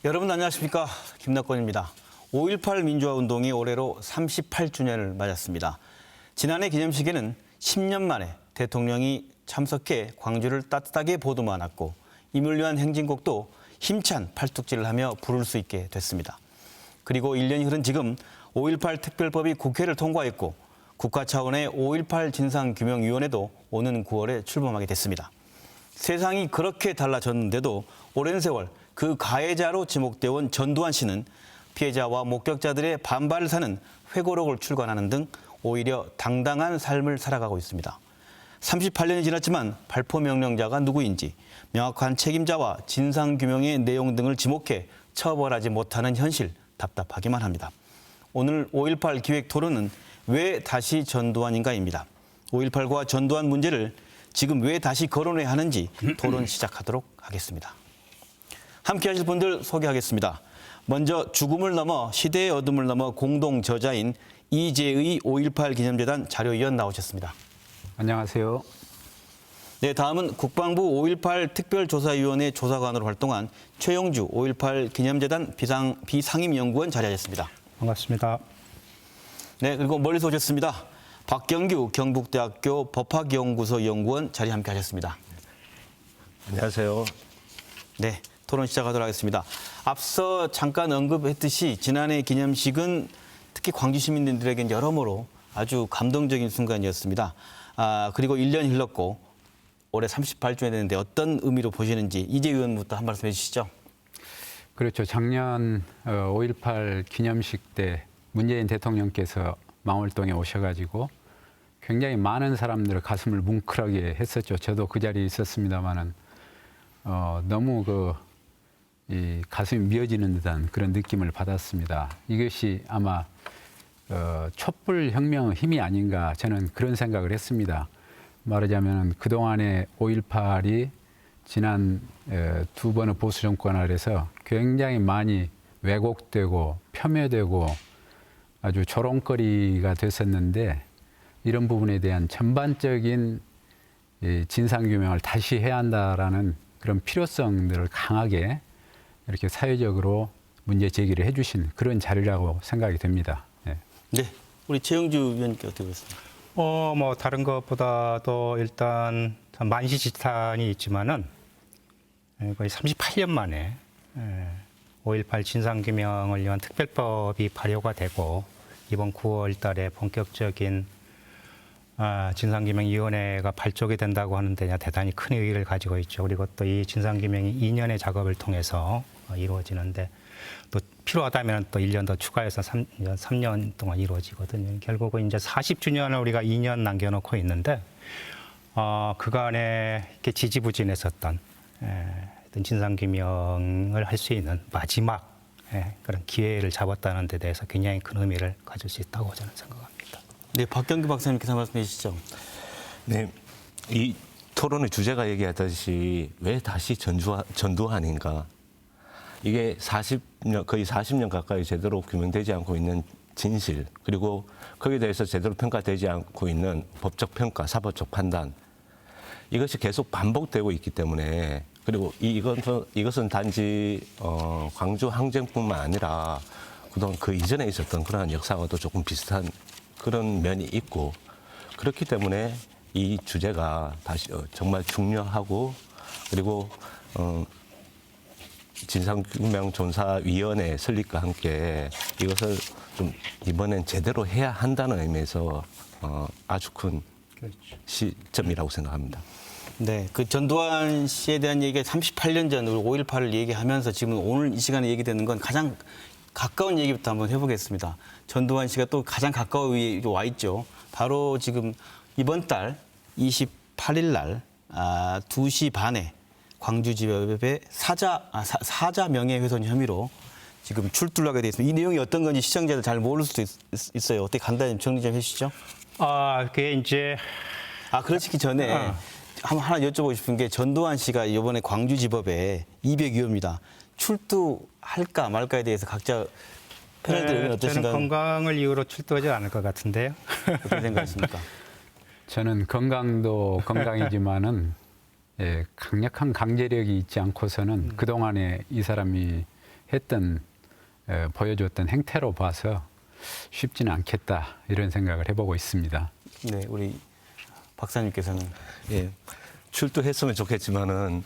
여러분 안녕하십니까? 김낙권입니다. 5.18 민주화운동이 올해로 38주년을 맞았습니다. 지난해 기념식에는 10년 만에 대통령이 참석해 광주를 따뜻하게 보도 않았고 임을 위한 행진곡도 힘찬 팔뚝질을 하며 부를 수 있게 됐습니다. 그리고 1년이 흐른 지금 5.18 특별법이 국회를 통과했고 국가 차원의 5.18 진상규명위원회도 오는 9월에 출범하게 됐습니다. 세상이 그렇게 달라졌는데도 오랜 세월 그 가해자로 지목되어 온 전두환 씨는 피해자와 목격자들의 반발을 사는 회고록을 출간하는 등 오히려 당당한 삶을 살아가고 있습니다. 38년이 지났지만 발포 명령자가 누구인지 명확한 책임자와 진상규명의 내용 등을 지목해 처벌하지 못하는 현실 답답하기만 합니다. 오늘 5.18 기획 토론은 왜 다시 전두환인가입니다. 5.18과 전두환 문제를 지금 왜 다시 거론해야 하는지 토론 시작하도록 하겠습니다. 함께 하실 분들 소개하겠습니다. 먼저 죽음을 넘어 시대의 어둠을 넘어 공동 저자인 이재의 5.18 기념재단 자료위원 나오셨습니다. 안녕하세요. 네, 다음은 국방부 5.18 특별조사위원회 조사관으로 활동한 최영주 5.18 기념재단 비상임연구원 자리하셨습니다. 반갑습니다. 네, 그리고 멀리서 오셨습니다. 박경규 경북대학교 법학연구소 연구원 자리 함께 하셨습니다. 안녕하세요. 네, 토론 시작하도록 하겠습니다. 앞서 잠깐 언급했듯이 지난해 기념식은 특히 광주 시민들에겐 여러모로 아주 감동적인 순간이었습니다. 그리고 1년이 흘렀고 올해 38주년이 됐는데 어떤 의미로 보시는지 이재 의원부터 한 말씀 해주시죠. 그렇죠. 작년 5.18 기념식 때 문재인 대통령께서 망월동에 오셔가지고 굉장히 많은 사람들의 가슴을 뭉클하게 했었죠. 저도 그 자리에 있었습니다만은 너무 이 가슴이 미어지는 듯한 그런 느낌을 받았습니다. 이것이 아마 촛불 혁명의 힘이 아닌가 저는 그런 생각을 했습니다. 말하자면 그동안의 5.18이 지난 두 번의 보수 정권 아래서 굉장히 많이 왜곡되고 폄훼되고 아주 조롱거리가 됐었는데 이런 부분에 대한 전반적인 진상규명을 다시 해야 한다라는 그런 필요성들을 강하게 이렇게 사회적으로 문제 제기를 해주신 그런 자리라고 생각이 됩니다. 네, 네, 우리 최영주 위원님께 어떻게 보셨습니까? 다른 것보다도 일단 참 만시지탄이 있지만은 거의 38년 만에 5.18 진상규명을 위한 특별법이 발효가 되고 이번 9월 달에 본격적인 진상규명위원회가 발족이 된다고 하는데 대단히 큰 의의를 가지고 있죠. 그리고 또 이 진상규명이 2년의 작업을 통해서 이루어지는데 또 필요하다면 또 1년 더 추가해서 3년 동안 이루어지거든요. 결국은 이제 40주년을 우리가 2년 남겨놓고 있는데 그간에 이렇게 지지부진했었던 어떤 진상규명을 할 수 있는 마지막 그런 기회를 잡았다는 데 대해서 굉장히 큰 의미를 가질 수 있다고 저는 생각합니다. 네, 박경규 박사님께서 말씀해 주시죠. 네, 이 토론의 주제가 얘기하듯이 왜 다시 전두환인가? 이게 거의 40년 가까이 제대로 규명되지 않고 있는 진실, 그리고 거기에 대해서 제대로 평가되지 않고 있는 법적 평가, 사법적 판단, 이것이 계속 반복되고 있기 때문에, 그리고 이것은 단지 광주 항쟁뿐만 아니라 그동안 그 이전에 있었던 그러한 역사와도 조금 비슷한 그런 면이 있고, 그렇기 때문에 이 주제가 다시 정말 중요하고, 그리고 진상규명조사위원회 설립과 함께 이것을 좀 이번엔 제대로 해야 한다는 의미에서 아주 큰 시점이라고 생각합니다. 네, 그 전두환 씨에 대한 얘기가 38년 전 5.18을 얘기하면서 지금 오늘 이 시간에 얘기되는 건 가장 가까운 얘기부터 한번 해보겠습니다. 전두환 씨가 또 가장 가까이 와 있죠. 바로 지금 이번 달 28일 날 2시 반에 광주지법에 사자 명예훼손 혐의로 지금 출두하게 되어 있습니다. 이 내용이 어떤 건지 시청자들 잘 모를 수도 있어요. 어떻게 간단히 정리 좀 해주시죠. 그게 이제 그러시기 전에 하나 여쭤보고 싶은 게 전두환 씨가 이번에 광주지법에 202호입니다. 출두할까 말까에 대해서 각자 패널들 의견 어떠신가요? 저는 건강을 이유로 출두하지 않을 것 같은데요. 어떻게 생각하십니까? 저는 건강도 건강이지만은 강력한 강제력이 있지 않고서는 그동안에 이 사람이 했던 보여줬던 행태로 봐서 쉽지는 않겠다 이런 생각을 해보고 있습니다. 네, 우리 박사님께서는 예, 출두했으면 좋겠지만은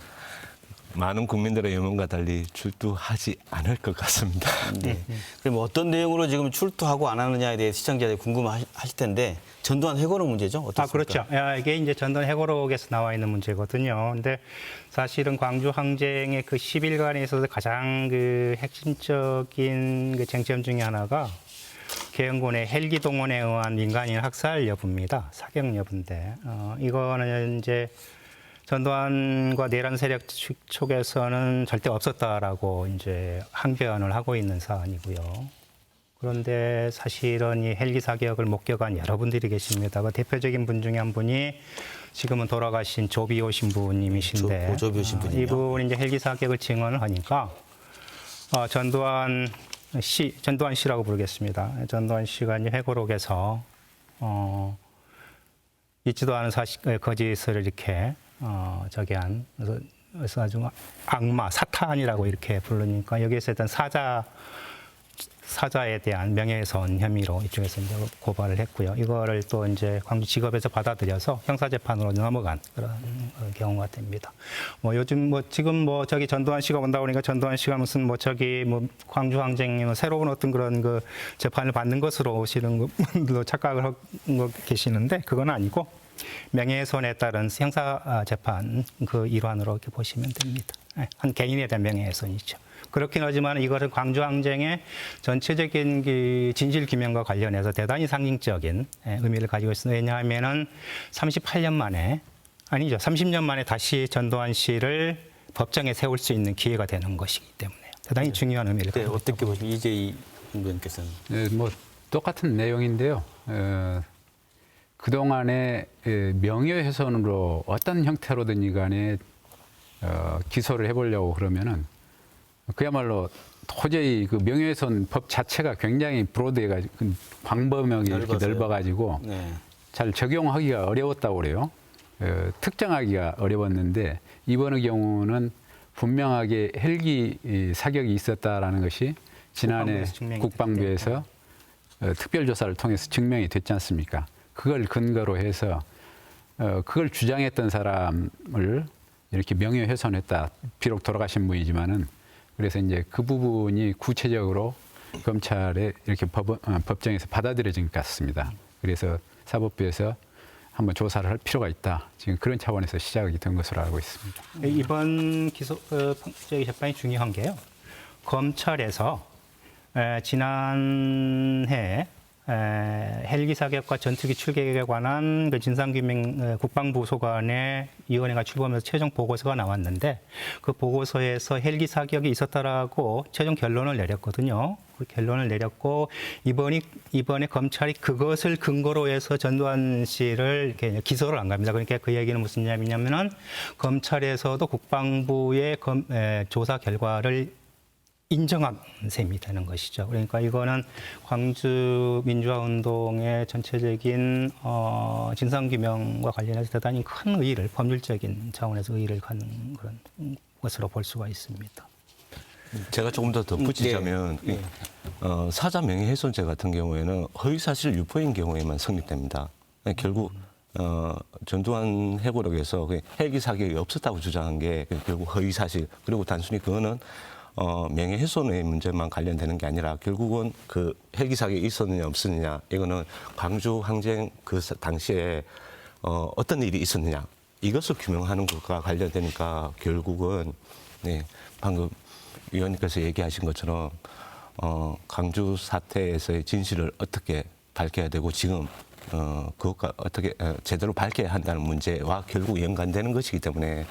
많은 국민들의 예문과 달리 출두하지 않을 것 같습니다. 네. 그럼 어떤 내용으로 지금 출두하고 안 하느냐에 대해 시청자들이 궁금하실 텐데 전두환 회고록 문제죠? 어떻습니까? 그렇죠. 이게 이제 전두환 회고록에서 나와 있는 문제거든요. 근데 사실은 광주 항쟁의 그 10일간에 있어서 가장 그 핵심적인 그 쟁점 중에 하나가 계엄군의 헬기 동원에 의한 민간인 학살 여부입니다. 사격 여부인데 이거는 이제 전두환과 내란 세력 쪽에서는 절대 없었다라고 이제 항변을 하고 있는 사안이고요. 그런데 사실은 이 헬기 사격을 목격한 여러분들이 계십니다. 그 대표적인 분 중에 한 분이 지금은 돌아가신 조비오 신부님이신데 조비오 신부님이요? 이분이 이제 헬기 사격을 증언을 하니까 전두환 씨라고 부르겠습니다. 전두환 씨가 이제 회고록에서 있지도 않은 거짓을 이렇게 그래서 아주 악마, 사탄이라고 이렇게 부르니까 여기에서 일단 사자에 대한 명예훼손 혐의로 이쪽에서 이제 고발을 했고요. 이거를 또 이제 광주지검에서 받아들여서 형사재판으로 넘어간 그런 경우가 됩니다. 요즘 지금 저기 전두환 씨가 온다고 그러니까 전두환 씨가 무슨 광주 항쟁 새로운 어떤 그런 그 재판을 받는 것으로 오시는 분들도 착각을 하고 계시는데 그건 아니고 명예훼손에 따른 형사재판 그 일환으로 이렇게 보시면 됩니다. 한 개인에 대한 명예훼손이죠. 그렇긴 하지만 이것은 광주항쟁의 전체적인 진실규명과 관련해서 대단히 상징적인 의미를 가지고 있습니다. 왜냐하면은 30년 만에 다시 전두환 씨를 법정에 세울 수 있는 기회가 되는 것이기 때문에 대단히 중요한 의미를 가지고 있습니다. 어떻게 보시면 이재희 의원께서는? 네, 똑같은 내용인데요. 그동안에 명예훼손으로 어떤 형태로든지 간에 기소를 해보려고 그러면은 그야말로 도저히 그 명예훼손 법 자체가 굉장히 브로드해가지고 광범위하게 이렇게 넓어가지고 네. 잘 적용하기가 어려웠다고 그래요. 특정하기가 어려웠는데 이번의 경우는 분명하게 헬기 사격이 있었다라는 것이 지난해 국방부에서 특별조사를 통해서 증명이 됐지 않습니까? 그걸 근거로 해서 그걸 주장했던 사람을 이렇게 명예훼손했다. 비록 돌아가신 분이지만은 그래서 이제 그 부분이 구체적으로 검찰에 이렇게 법정에서 받아들여진 것 같습니다. 그래서 사법부에서 한번 조사를 할 필요가 있다. 지금 그런 차원에서 시작이 된 것으로 알고 있습니다. 이번 재판이 중요한 게요. 검찰에서 지난해 헬기 사격과 전투기 출격에 관한 그 진상규명 국방부 소관의 위원회가 출범해서 최종 보고서가 나왔는데 그 보고서에서 헬기 사격이 있었다라고 최종 결론을 내렸거든요. 그 결론을 내렸고 이번에 검찰이 그것을 근거로 해서 전두환 씨를 이렇게 기소를 한 겁니다. 그러니까 그 얘기는 무슨 얘기냐면은 검찰에서도 국방부의 조사 결과를 인정한 셈이 되는 것이죠. 그러니까 이거는 광주 민주화운동의 전체적인 진상규명과 관련해서 대단히 큰 의의를 법률적인 차원에서 의의를 갖는 그런 것으로 볼 수가 있습니다. 제가 조금 더 덧붙이자면 사자 명예훼손죄 같은 경우에는 허위사실 유포인 경우에만 성립됩니다. 결국 전두환 회고록에서 헬기 사격이 없었다고 주장한 게 결국 허위사실 그리고 단순히 그거는 명예훼손의 문제만 관련되는 게 아니라 결국은 그 헬기 사격이 있었느냐 없었느냐 이거는 광주 항쟁 그 당시에 어떤 일이 있었느냐 이것을 규명하는 것과 관련되니까 결국은 방금 위원님께서 얘기하신 것처럼 광주 사태에서의 진실을 어떻게 밝혀야 되고 지금 그것과 어떻게 제대로 밝혀야 한다는 문제와 결국 연관되는 것이기 때문에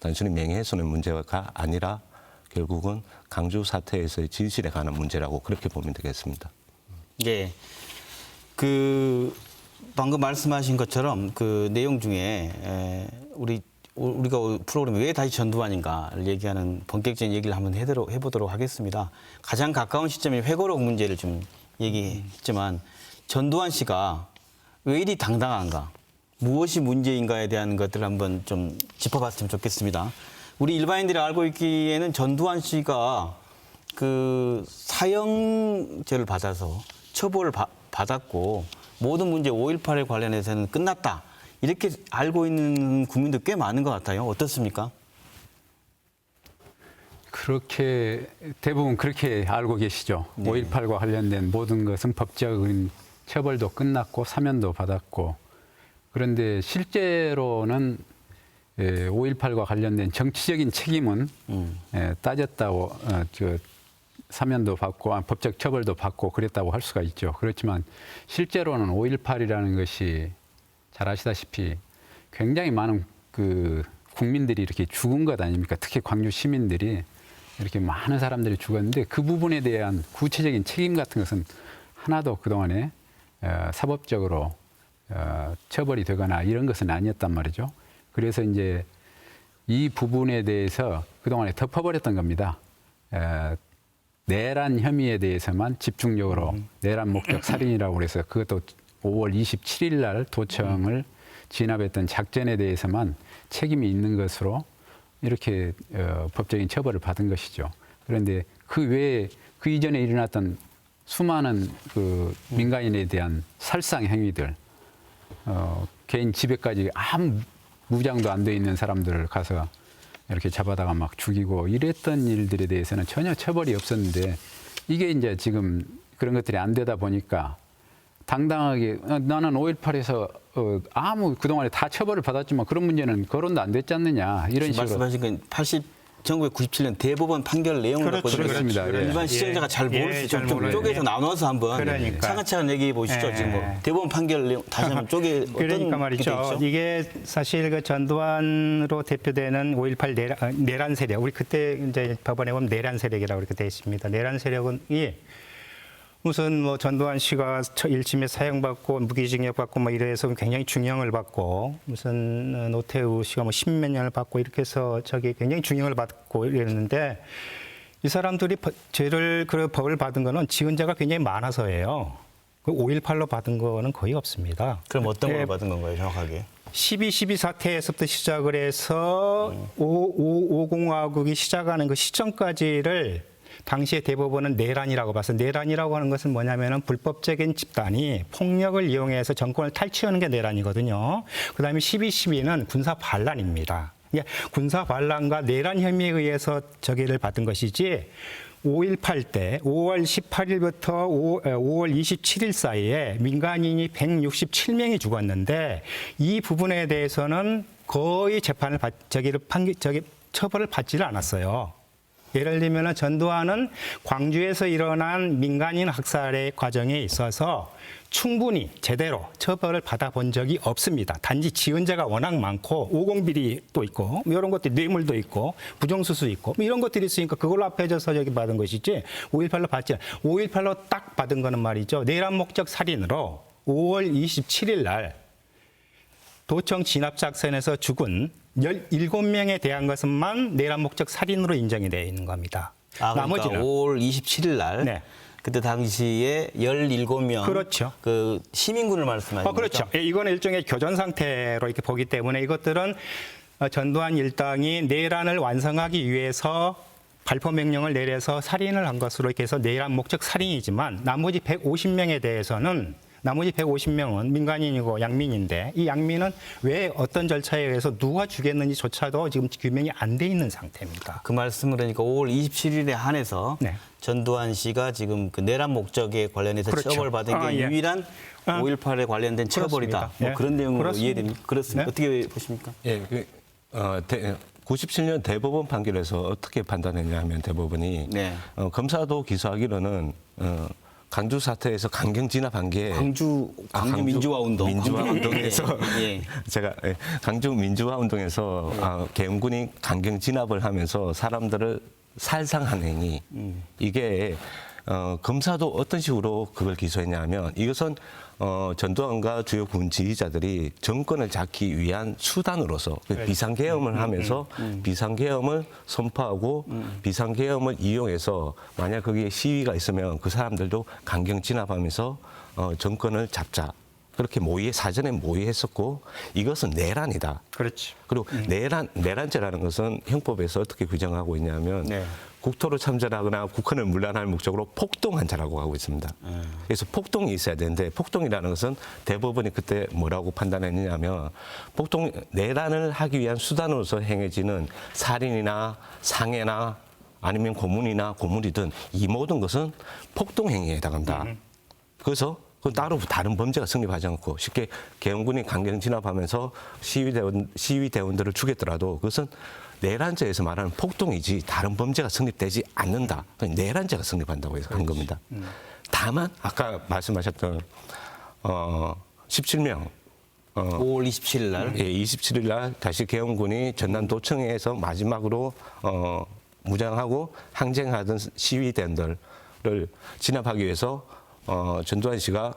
단순히 명예훼손의 문제가 아니라 결국은 광주 사태에서의 진실에 관한 문제라고 그렇게 보면 되겠습니다. 예. 방금 말씀하신 것처럼 그 내용 중에 우리가 프로그램에 왜 다시 전두환인가를 얘기하는 본격적인 얘기를 한번 해보도록 하겠습니다. 가장 가까운 시점이 회고록 문제를 좀 얘기했지만 전두환 씨가 왜 이리 당당한가, 무엇이 문제인가에 대한 것들을 한번 좀 짚어봤으면 좋겠습니다. 우리 일반인들이 알고 있기에는 전두환 씨가 그 사형죄를 받아서 처벌을 받았고 모든 문제 5.18에 관련해서는 끝났다. 이렇게 알고 있는 국민도 꽤 많은 것 같아요. 어떻습니까? 그렇게 대부분 그렇게 알고 계시죠. 네. 5.18과 관련된 모든 것은 법적인 처벌도 끝났고 사면도 받았고 그런데 실제로는 5.18과 관련된 정치적인 책임은 따졌다고 사면도 받고 법적 처벌도 받고 그랬다고 할 수가 있죠. 그렇지만 실제로는 5.18이라는 것이 잘 아시다시피 굉장히 많은 그 국민들이 이렇게 죽은 것 아닙니까? 특히 광주 시민들이 이렇게 많은 사람들이 죽었는데 그 부분에 대한 구체적인 책임 같은 것은 하나도 그동안에 사법적으로 처벌이 되거나 이런 것은 아니었단 말이죠. 그래서 이제 이 부분에 대해서 그동안에 덮어버렸던 겁니다. 내란 혐의에 대해서만 집중적으로 내란 목적 살인이라고 그래서 그것도 5월 27일 날 도청을 진압했던 작전에 대해서만 책임이 있는 것으로 이렇게 법적인 처벌을 받은 것이죠. 그런데 그 외에 그 이전에 일어났던 수많은 그 민간인에 대한 살상 행위들, 개인 집에까지 아무 무장도 안 돼 있는 사람들을 가서 이렇게 잡아다가 막 죽이고 이랬던 일들에 대해서는 전혀 처벌이 없었는데 이게 이제 지금 그런 것들이 안 되다 보니까 당당하게 나는 5.18에서 아무 그동안에 다 처벌을 받았지만 그런 문제는 거론도 안 됐지 않느냐 이런 식으로 말씀하신 건 1997년 대법원 판결 내용을 갖고 그렇습니다. 일반 시청자가 잘 모를 수 있죠. 좀 쪼개서 나눠서 한번 그러니까. 차근차근 얘기해 보시죠. 지금 뭐 대법원 판결 내용 다시 한번 쪼개 어떤 그러니까 말이죠. 이게 사실 그 전두환으로 대표되는 5.18 내란 세력, 우리 그때 이제 법원에 보면 내란 세력이라고 이렇게 되어 있습니다. 내란 세력은 무슨 뭐 전두환 씨가 1심에 사형받고 무기징역 받고 뭐 이래서 굉장히 중형을 받고 무슨 노태우 씨가 뭐 10몇 년을 받고 이렇게 해서 굉장히 중형을 받고 이랬는데 이 사람들이 죄를 그 벌을 받은 거는 지은자가 굉장히 많아서예요. 그 5.18로 받은 거는 거의 없습니다. 그럼 어떤 걸 받은 건가요, 정확하게? 12.12 사태에서부터 시작을 해서 5공화국이 시작하는 그 시점까지를 당시에 대법원은 내란이라고 봐서 내란이라고 하는 것은 뭐냐면은 불법적인 집단이 폭력을 이용해서 정권을 탈취하는 게 내란이거든요. 그다음에 12.12는 군사 반란입니다. 군사 반란과 내란 혐의에 의해서 저기를 받은 것이지 5.18 때 5월 18일부터 5월 27일 사이에 민간인이 167명이 죽었는데 이 부분에 대해서는 거의 재판을 처벌을 받지를 않았어요. 예를 들면 전두환은 광주에서 일어난 민간인 학살의 과정에 있어서 충분히 제대로 처벌을 받아본 적이 없습니다. 단지 지은자가 워낙 많고 오공비리도 있고 이런 것들이 뇌물도 있고 부정수수 있고 이런 것들이 있으니까 그걸로 앞에져서 저기 받은 것이지 5.18로 받지 5.18로 딱 받은 거는 말이죠. 내란 목적 살인으로 5월 27일 날 도청 진압작전에서 죽은 17명에 대한 것만 내란 목적 살인으로 인정이 되어 있는 겁니다. 그러니까 나머지는 5월 27일 날 네. 그때 당시에 17명 그렇죠. 그 시민군을 말씀하시는 거죠? 그렇죠. 이거는 일종의 교전 상태로 이렇게 보기 때문에 이것들은 전두환 일당이 내란을 완성하기 위해서 발포 명령을 내려서 살인을 한 것으로 이렇게 해서 내란 목적 살인이지만 나머지 150명에 대해서는 나머지 150명은 민간인이고 양민인데 이 양민은 왜 어떤 절차에 의해서 누가 죽였는지조차도 지금 규명이 안 돼 있는 상태입니다. 그 말씀을 그러니까 5월 27일에 한해서 네. 전두환 씨가 지금 그 내란 목적에 관련해서 그렇죠. 처벌받은 게 예. 유일한 5.18에 관련된 처벌이다. 그렇습니다. 뭐 예. 그런 내용으로 그렇습니다. 이해됩니까? 그렇습니다. 네. 어떻게 보십니까? 예, 97년 대법원 판결에서 어떻게 판단했냐 하면 대법원이 네. 검사도 기소하기로는 광주 사태에서 강경 진압한 게 광주 민주화 운동. 민주화 운동에서 예. 제가 광주 민주화 운동에서 계엄군이 강경 진압을 하면서 사람들을 살상한 행위 이게 검사도 어떤 식으로 그걸 기소했냐 하면 이것은 전두환과 주요 군 지휘자들이 정권을 잡기 위한 수단으로서 비상계엄을 하면서 비상계엄을 선포하고 비상계엄을 이용해서 만약 거기에 시위가 있으면 그 사람들도 강경 진압하면서 정권을 잡자. 그렇게 사전에 모의했었고 이것은 내란이다. 그렇죠. 그리고 내란죄라는 것은 형법에서 어떻게 규정하고 있냐면 네. 국토를 참전하거나 국헌을 문란할 목적으로 폭동한 자라고 하고 있습니다. 그래서 폭동이 있어야 되는데 폭동이라는 것은 대법원이 그때 뭐라고 판단했느냐면 폭동 내란을 하기 위한 수단으로서 행해지는 살인이나 상해나 아니면 고문이나 고물이든 이 모든 것은 폭동 행위에 해당한다. 그래서 그건 따로 다른 범죄가 성립하지 않고 쉽게 계엄군이 강경 진압하면서 시위대원들을 죽였더라도 그것은 내란죄에서 말하는 폭동이지 다른 범죄가 성립되지 않는다. 내란죄가 성립한다고 해서 한 겁니다. 다만 아까 말씀하셨던 17명 5월 27일 날. 예, 27일 날 다시 계엄군이 전남 도청에서 마지막으로 무장하고 항쟁하던 시위대원들을 진압하기 위해서 전두환 씨가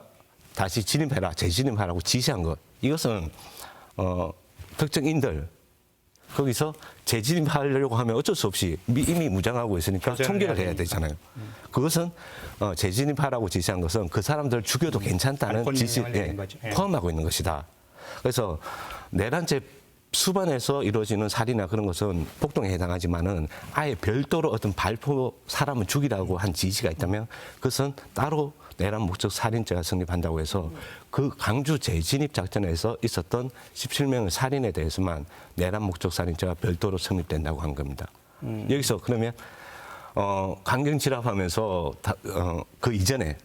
다시 진입해라, 재진입하라고 지시한 것. 이것은 특정인들 거기서 재진입하려고 하면 어쩔 수 없이 이미 무장하고 있으니까 총격을 해야 되잖아요. 그것은 재진입하라고 지시한 것은 그 사람들 죽여도 괜찮다는 지시에 포함하고 있는 것이다. 그래서 내란죄 수반에서 이루어지는 살인이나 그런 것은 폭동에 해당하지만은 아예 별도로 어떤 발포 사람을 죽이라고 한 지시가 있다면 그것은 따로 내란 목적 살인죄가 성립한다고 해서 그 강주 재진입 작전에서 있었던 17명의 살인에 대해서만 내란 목적 살인죄가 별도로 성립된다고 한 겁니다. 여기서 그러면 강경 진압하면서 그 이전에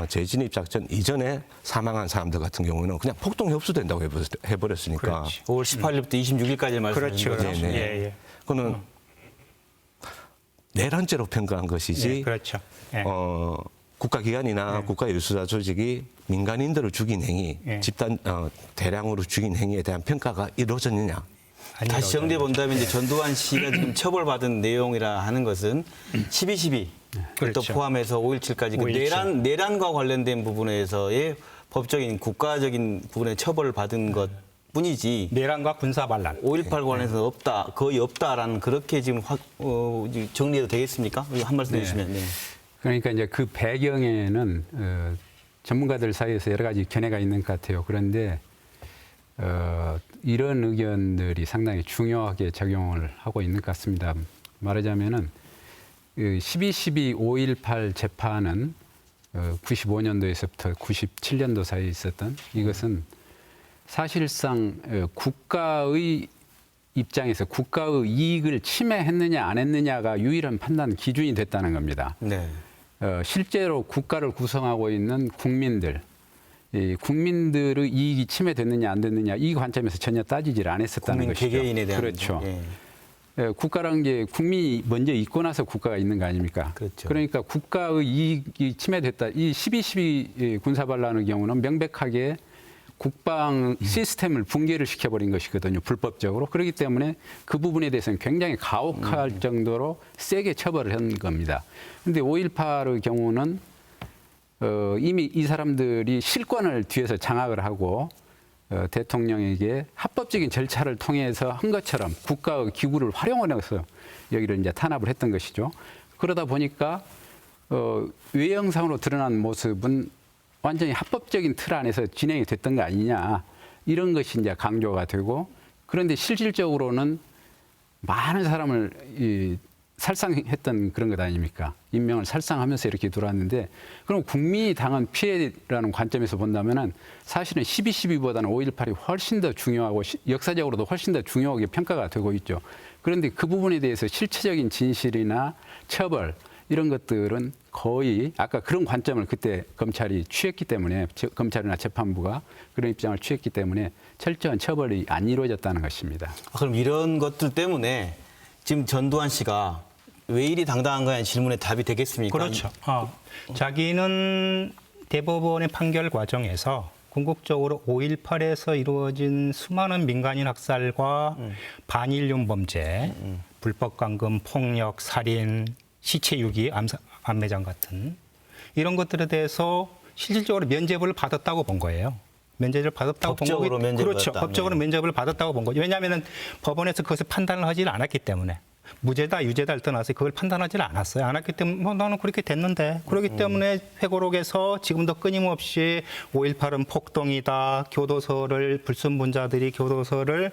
재진입 작전 이전에 사망한 사람들 같은 경우는 그냥 폭동에 흡수된다고 해버렸으니까. 그렇지. 5월 18일부터 26일까지 말씀하신 그렇죠. 거죠. 그렇죠. 네, 네. 예, 예. 그거는 내란죄로 평가한 것이지. 예, 그렇죠. 예. 국가기관이나 국가유수자 조직이 민간인들을 죽인 행위, 집단 대량으로 죽인 행위에 대한 평가가 이루어졌느냐? 다시 정리해 본다면 이제 전두환 씨가 지금 처벌받은 내용이라 하는 것은 12.12 그렇죠. 또 포함해서 5.17까지 그 5.17. 내란과 관련된 부분에서의 법적인 국가적인 부분에 처벌을 받은 것 뿐이지 내란과 군사반란. 5.18 관련해서 없다, 거의 없다라는 그렇게 지금 정리해도 되겠습니까? 한 말씀 해주시면. 네. 그러니까 이제 그 배경에는 전문가들 사이에서 여러 가지 견해가 있는 것 같아요. 그런데 이런 의견들이 상당히 중요하게 작용을 하고 있는 것 같습니다. 말하자면은 12.12 5.18 재판은 95년도에서부터 97년도 사이에 있었던 이것은 사실상 국가의 입장에서 국가의 이익을 침해했느냐 안 했느냐가 유일한 판단 기준이 됐다는 겁니다. 네. 실제로 국가를 구성하고 있는 국민들, 이 국민들의 이익이 침해됐느냐 안 됐느냐 이 관점에서 전혀 따지질 않았었다는 국민 것이죠. 개개인에 대한. 그렇죠. 예. 국가라는 게 국민이 먼저 있고 나서 국가가 있는 거 아닙니까? 그렇죠. 그러니까 국가의 이익이 침해됐다. 이 12.12 군사반란의 경우는 명백하게 국방 시스템을 붕괴를 시켜버린 것이거든요. 불법적으로. 그렇기 때문에 그 부분에 대해서는 굉장히 가혹할 정도로 세게 처벌을 한 겁니다. 그런데 5.18의 경우는 이미 이 사람들이 실권을 뒤에서 장악을 하고 대통령에게 합법적인 절차를 통해서 한 것처럼 국가의 기구를 활용을 해서 여기를 이제 탄압을 했던 것이죠. 그러다 보니까 외형상으로 드러난 모습은 완전히 합법적인 틀 안에서 진행이 됐던 거 아니냐 이런 것이 이제 강조가 되고 그런데 실질적으로는 많은 사람을 살상했던 그런 것 아닙니까? 인명을 살상하면서 이렇게 들어왔는데 그럼 국민이 당한 피해라는 관점에서 본다면은 사실은 12.12보다는 5.18이 훨씬 더 중요하고 역사적으로도 훨씬 더 중요하게 평가가 되고 있죠. 그런데 그 부분에 대해서 실체적인 진실이나 처벌 이런 것들은 거의 아까 그런 관점을 그때 검찰이 취했기 때문에 검찰이나 재판부가 그런 입장을 취했기 때문에 철저한 처벌이 안 이루어졌다는 것입니다. 그럼 이런 것들 때문에 지금 전두환 씨가 왜 이리 당당한 거냐는 질문에 답이 되겠습니까? 그렇죠. 자기는 대법원의 판결 과정에서 궁극적으로 5.18에서 이루어진 수많은 민간인 학살과 반인륜 범죄, 불법 감금, 폭력, 살인, 시체 유기, 암매장 같은 이런 것들에 대해서 실질적으로 면죄부를 받았다고 본 거예요. 면죄를 받았다고 본 거고, 법적으로 면죄를 그렇죠. 받았다. 법적으로 네. 면죄부를 받았다고 본 거죠. 왜냐하면 법원에서 그것을 판단을 하지 않았기 때문에. 무죄다 유죄다를 떠나서 그걸 판단하지 않았어요. 않았기 때문에 뭐 나는 그렇게 됐는데 그렇기 때문에 회고록에서 지금도 끊임없이 5.18은 폭동이다. 교도소를 불순분자들이 교도소를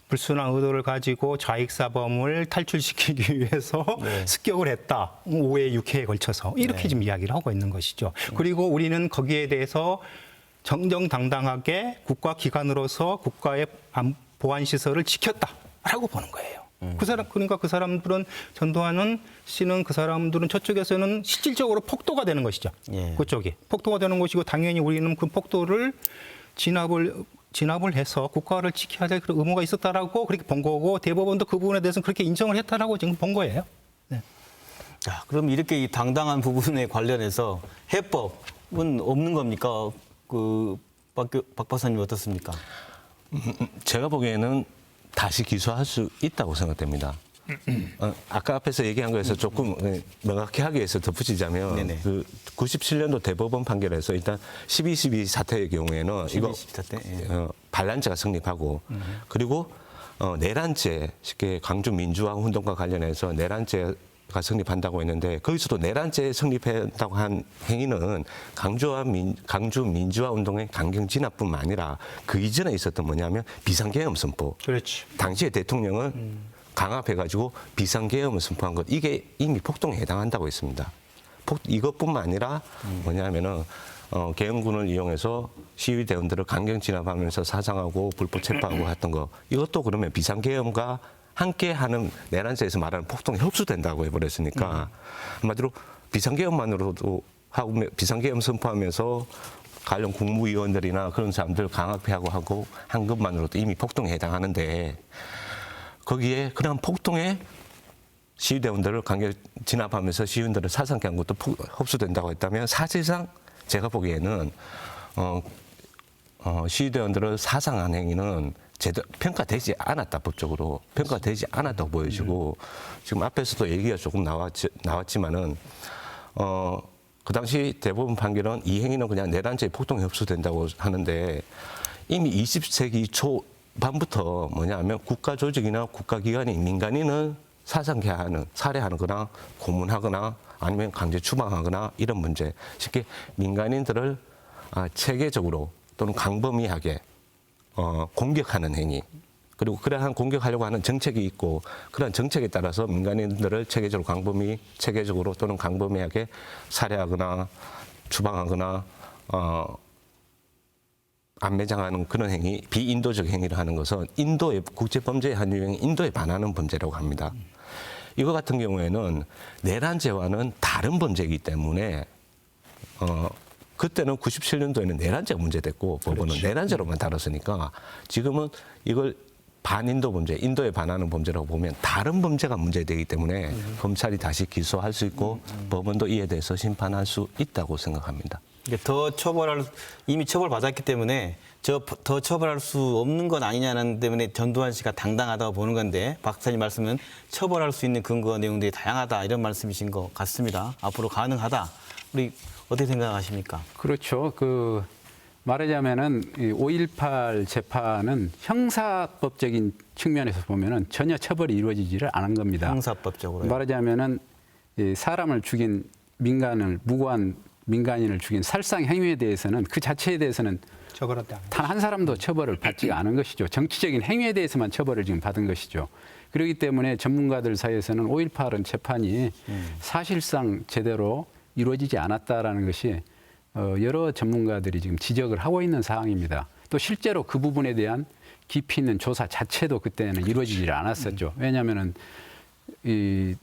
불순한 의도를 가지고 좌익사범을 탈출시키기 위해서 습격을 했다. 5회, 6회에 걸쳐서 이렇게 지금 이야기를 하고 있는 것이죠. 그리고 우리는 거기에 대해서 정정당당하게 국가기관으로서 국가의 보안시설을 지켰다라고 보는 거예요. 그러니까 그 사람들은 전두환 씨는 그 사람들은 저쪽에서는 실질적으로 폭도가 되는 것이죠. 예. 그쪽이 폭도가 되는 것이고 당연히 우리는 그 폭도를 진압을 해서 국가를 지켜야 될 그런 의무가 있었다라고 그렇게 본 거고 대법원도 그 부분에 대해서는 그렇게 인정을 했다라고 지금 본 거예요. 네. 자, 그럼 이렇게 이 당당한 부분에 관련해서 해법은 없는 겁니까? 박 박사님 어떻습니까? 제가 보기에는 다시 기소할 수 있다고 생각됩니다. 아까 앞에서 얘기한 거에서 조금 명확히 하기 위해서 덧붙이자면 네네. 그 97년도 대법원 판결에서 일단 12.12 사태의 경우에는 12.12 이거 사태? 예. 반란죄가 성립하고 그리고 내란죄, 쉽게 광주 민주화 운동과 관련해서 내란죄가 성립한다고 했는데 거기서도 내란죄 성립한다고 한 행위는 광주 민주화 운동의 강경 진압뿐만 아니라 그 이전에 있었던 뭐냐면 비상계엄 선포. 그렇지. 당시의 대통령을 강압해가지고 비상계엄을 선포한 것 이게 이미 폭동에 해당한다고 했습니다. 이것뿐만 아니라 뭐냐면은 계엄군을 이용해서 시위대원들을 강경 진압하면서 사상하고 불법 체포하고 했던 거 이것도 그러면 비상계엄과 함께하는 내란죄에서 말하는 폭동에 흡수된다고 해버렸으니까 한마디로 비상계엄만으로도 하고 비상계엄 선포하면서 관련 국무위원들이나 그런 사람들 강압하고 한 것만으로도 이미 폭동에 해당하는데 거기에 그냥 폭동에 시위대원들을 강경 진압하면서 시위대원들을 사상케 한 것도 흡수된다고 했다면 사실상 제가 보기에는 시위대원들을 사상한 행위는 제대로 평가되지 않았다, 법적으로. 평가되지 않았다고 보여지고, 지금 앞에서도 얘기가 조금 나왔지만은, 그 당시 대법원 판결은 이 행위는 그냥 내란죄의 폭동에 흡수된다고 하는데, 이미 20세기 초반부터 뭐냐면 국가조직이나 국가기관이 민간인을 사상케 하는, 살해하는 거나 고문하거나 아니면 강제 추방하거나 이런 문제. 쉽게 민간인들을 체계적으로 또는 강범위하게 공격하는 행위. 그리고 그러한 공격하려고 하는 정책이 있고 그러한 정책에 따라서 민간인들을 체계적으로 또는 강범위하게 살해하거나 추방하거나 안매장하는 그런 행위, 비인도적 행위를 하는 것은 인도의 국제범죄의 한 유형인 인도에 반하는 범죄라고 합니다. 이거 같은 경우에는 내란죄와는 다른 범죄이기 때문에 그때는 97년도에는 내란죄가 문제됐고 법원은 내란죄로만 다뤘으니까 지금은 이걸 반인도 범죄, 인도에 반하는 범죄라고 보면 다른 범죄가 문제되기 때문에 검찰이 다시 기소할 수 있고 법원도 이에 대해서 심판할 수 있다고 생각합니다. 이미 처벌받았기 때문에 더 처벌할 수 없는 건 아니냐는 때문에 전두환 씨가 당당하다고 보는 건데 박사님 말씀은 처벌할 수 있는 근거 내용들이 다양하다 이런 말씀이신 것 같습니다. 앞으로 가능하다. 우리 어떻게 생각하십니까? 그렇죠. 말하자면은 5.18 재판은 형사법적인 측면에서 보면은 전혀 처벌이 이루어지지를 않은 겁니다. 형사법적으로. 말하자면은 사람을 죽인 무고한 민간인을 죽인 살상 행위에 대해서는 그 자체에 대해서는 단 한 사람도 처벌을 받지 않은 것이죠. 정치적인 행위에 대해서만 처벌을 지금 받은 것이죠. 그렇기 때문에 전문가들 사이에서는 5.18은 재판이 사실상 제대로 이루어지지 않았다라는 것이 여러 전문가들이 지금 지적을 하고 있는 사항입니다. 또 실제로 그 부분에 대한 깊이 있는 조사 자체도 그때는 이루어지지 않았었죠. 왜냐하면은 이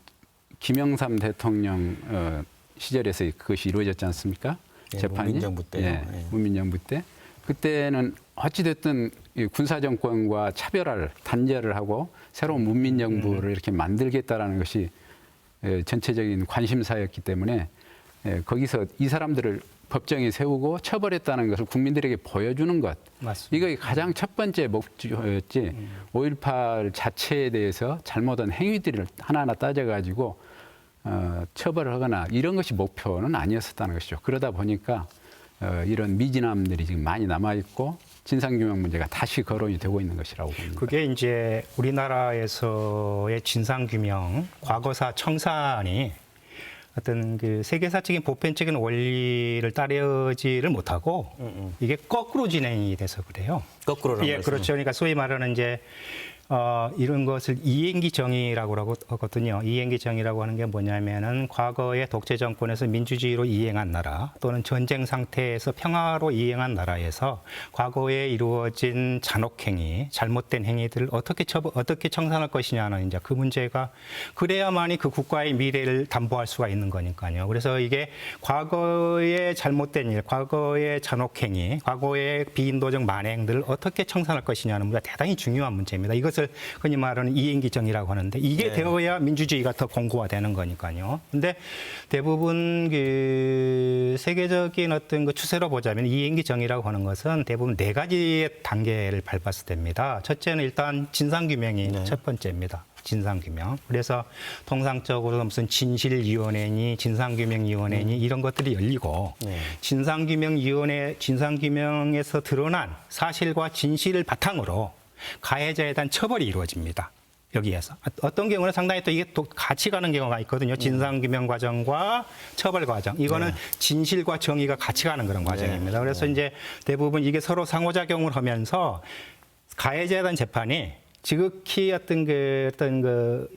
김영삼 대통령 시절에서 그것이 이루어졌지 않습니까? 재판이 문민정부 때요. 예, 문민정부 때 그때는 어찌됐든 군사정권과 단절을 하고 새로운 문민정부를 이렇게 만들겠다라는 것이 전체적인 관심사였기 때문에 거기서 이 사람들을 법정에 세우고 처벌했다는 것을 국민들에게 보여주는 것. 맞습니다. 이거 가장 첫 번째 목표였지. 5.18 자체에 대해서 잘못한 행위들을 하나하나 따져가지고 처벌을 하거나 이런 것이 목표는 아니었었다는 것이죠. 그러다 보니까 이런 미진함들이 지금 많이 남아있고 진상규명 문제가 다시 거론이 되고 있는 것이라고 봅니다. 그게 이제 우리나라에서의 진상규명 과거사 청산이 어떤 그 세계사적인 보편적인 원리를 따르지를 못하고 이게 거꾸로 진행이 돼서 그래요. 거꾸로라는 예, 말씀은? 그렇죠. 그러니까 소위 말하는 이제 이런 것을 이행기 정의라고 하거든요. 이행기 정의라고 하는 게 뭐냐면은 과거의 독재 정권에서 민주주의로 이행한 나라 또는 전쟁 상태에서 평화로 이행한 나라에서 과거에 이루어진 잔혹행위, 잘못된 행위들을 어떻게 청산할 것이냐는 이제 그 문제가 그래야만이 그 국가의 미래를 담보할 수가 있는 거니까요. 그래서 이게 과거의 잘못된 일, 과거의 잔혹행위, 과거의 비인도적 만행들을 어떻게 청산할 것이냐는 문제가 대단히 중요한 문제입니다. 이것을 흔히 말하는 이행기 정의라고 하는데 이게 네. 되어야 민주주의가 더 공고화되는 거니까요. 근데 대부분 그 세계적인 어떤 그 추세로 보자면 이행기 정의라고 하는 것은 대부분 4가지의 단계를 밟았을 때입니다. 첫째는 일단 진상규명이 네. 첫 번째입니다. 진상규명. 그래서 통상적으로 무슨 진실위원회니 진상규명위원회니 이런 것들이 열리고 네. 진상규명에서 드러난 사실과 진실을 바탕으로 가해자에 대한 처벌이 이루어집니다. 여기에서. 어떤 경우는 상당히 또 이게 또 같이 가는 경우가 있거든요. 진상규명 과정과 처벌 과정. 이거는 진실과 정의가 같이 가는 그런 과정입니다. 그래서 이제 대부분 이게 서로 상호작용을 하면서 가해자에 대한 재판이 지극히 어떤 그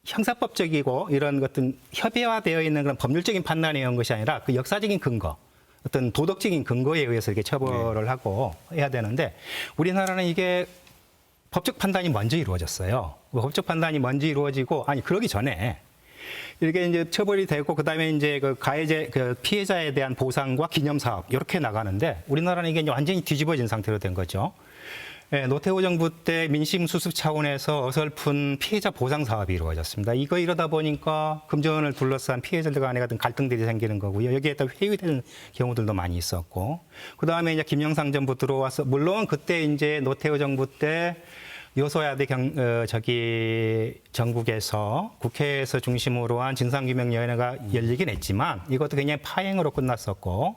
형사법적이고 이런 어떤 협의화되어 있는 그런 법률적인 판단에 의한 것이 아니라 그 역사적인 근거, 어떤 도덕적인 근거에 의해서 이렇게 처벌을 하고 해야 되는데 우리나라는 이게 법적 판단이 먼저 이루어졌어요. 법적 판단이 먼저 이루어지고 그러기 전에 이렇게 이제 처벌이 되고 그다음에 이제 그 가해자 그 피해자에 대한 보상과 기념 사업 이렇게 나가는데 우리나라는 이게 이제 완전히 뒤집어진 상태로 된 거죠. 예, 노태우 정부 때 민심 수습 차원에서 어설픈 피해자 보상 사업이 이루어졌습니다. 이러다 보니까 금전을 둘러싼 피해자들 간의 같은 갈등들이 생기는 거고요. 여기에 또 회유되는 경우들도 많이 있었고, 그 다음에 이제 김영삼 정부 들어와서 물론 그때 이제 노태우 정부 때 여소야대 전국에서 국회에서 중심으로 한 진상규명위원회가 열리긴 했지만 이것도 굉장히 파행으로 끝났었고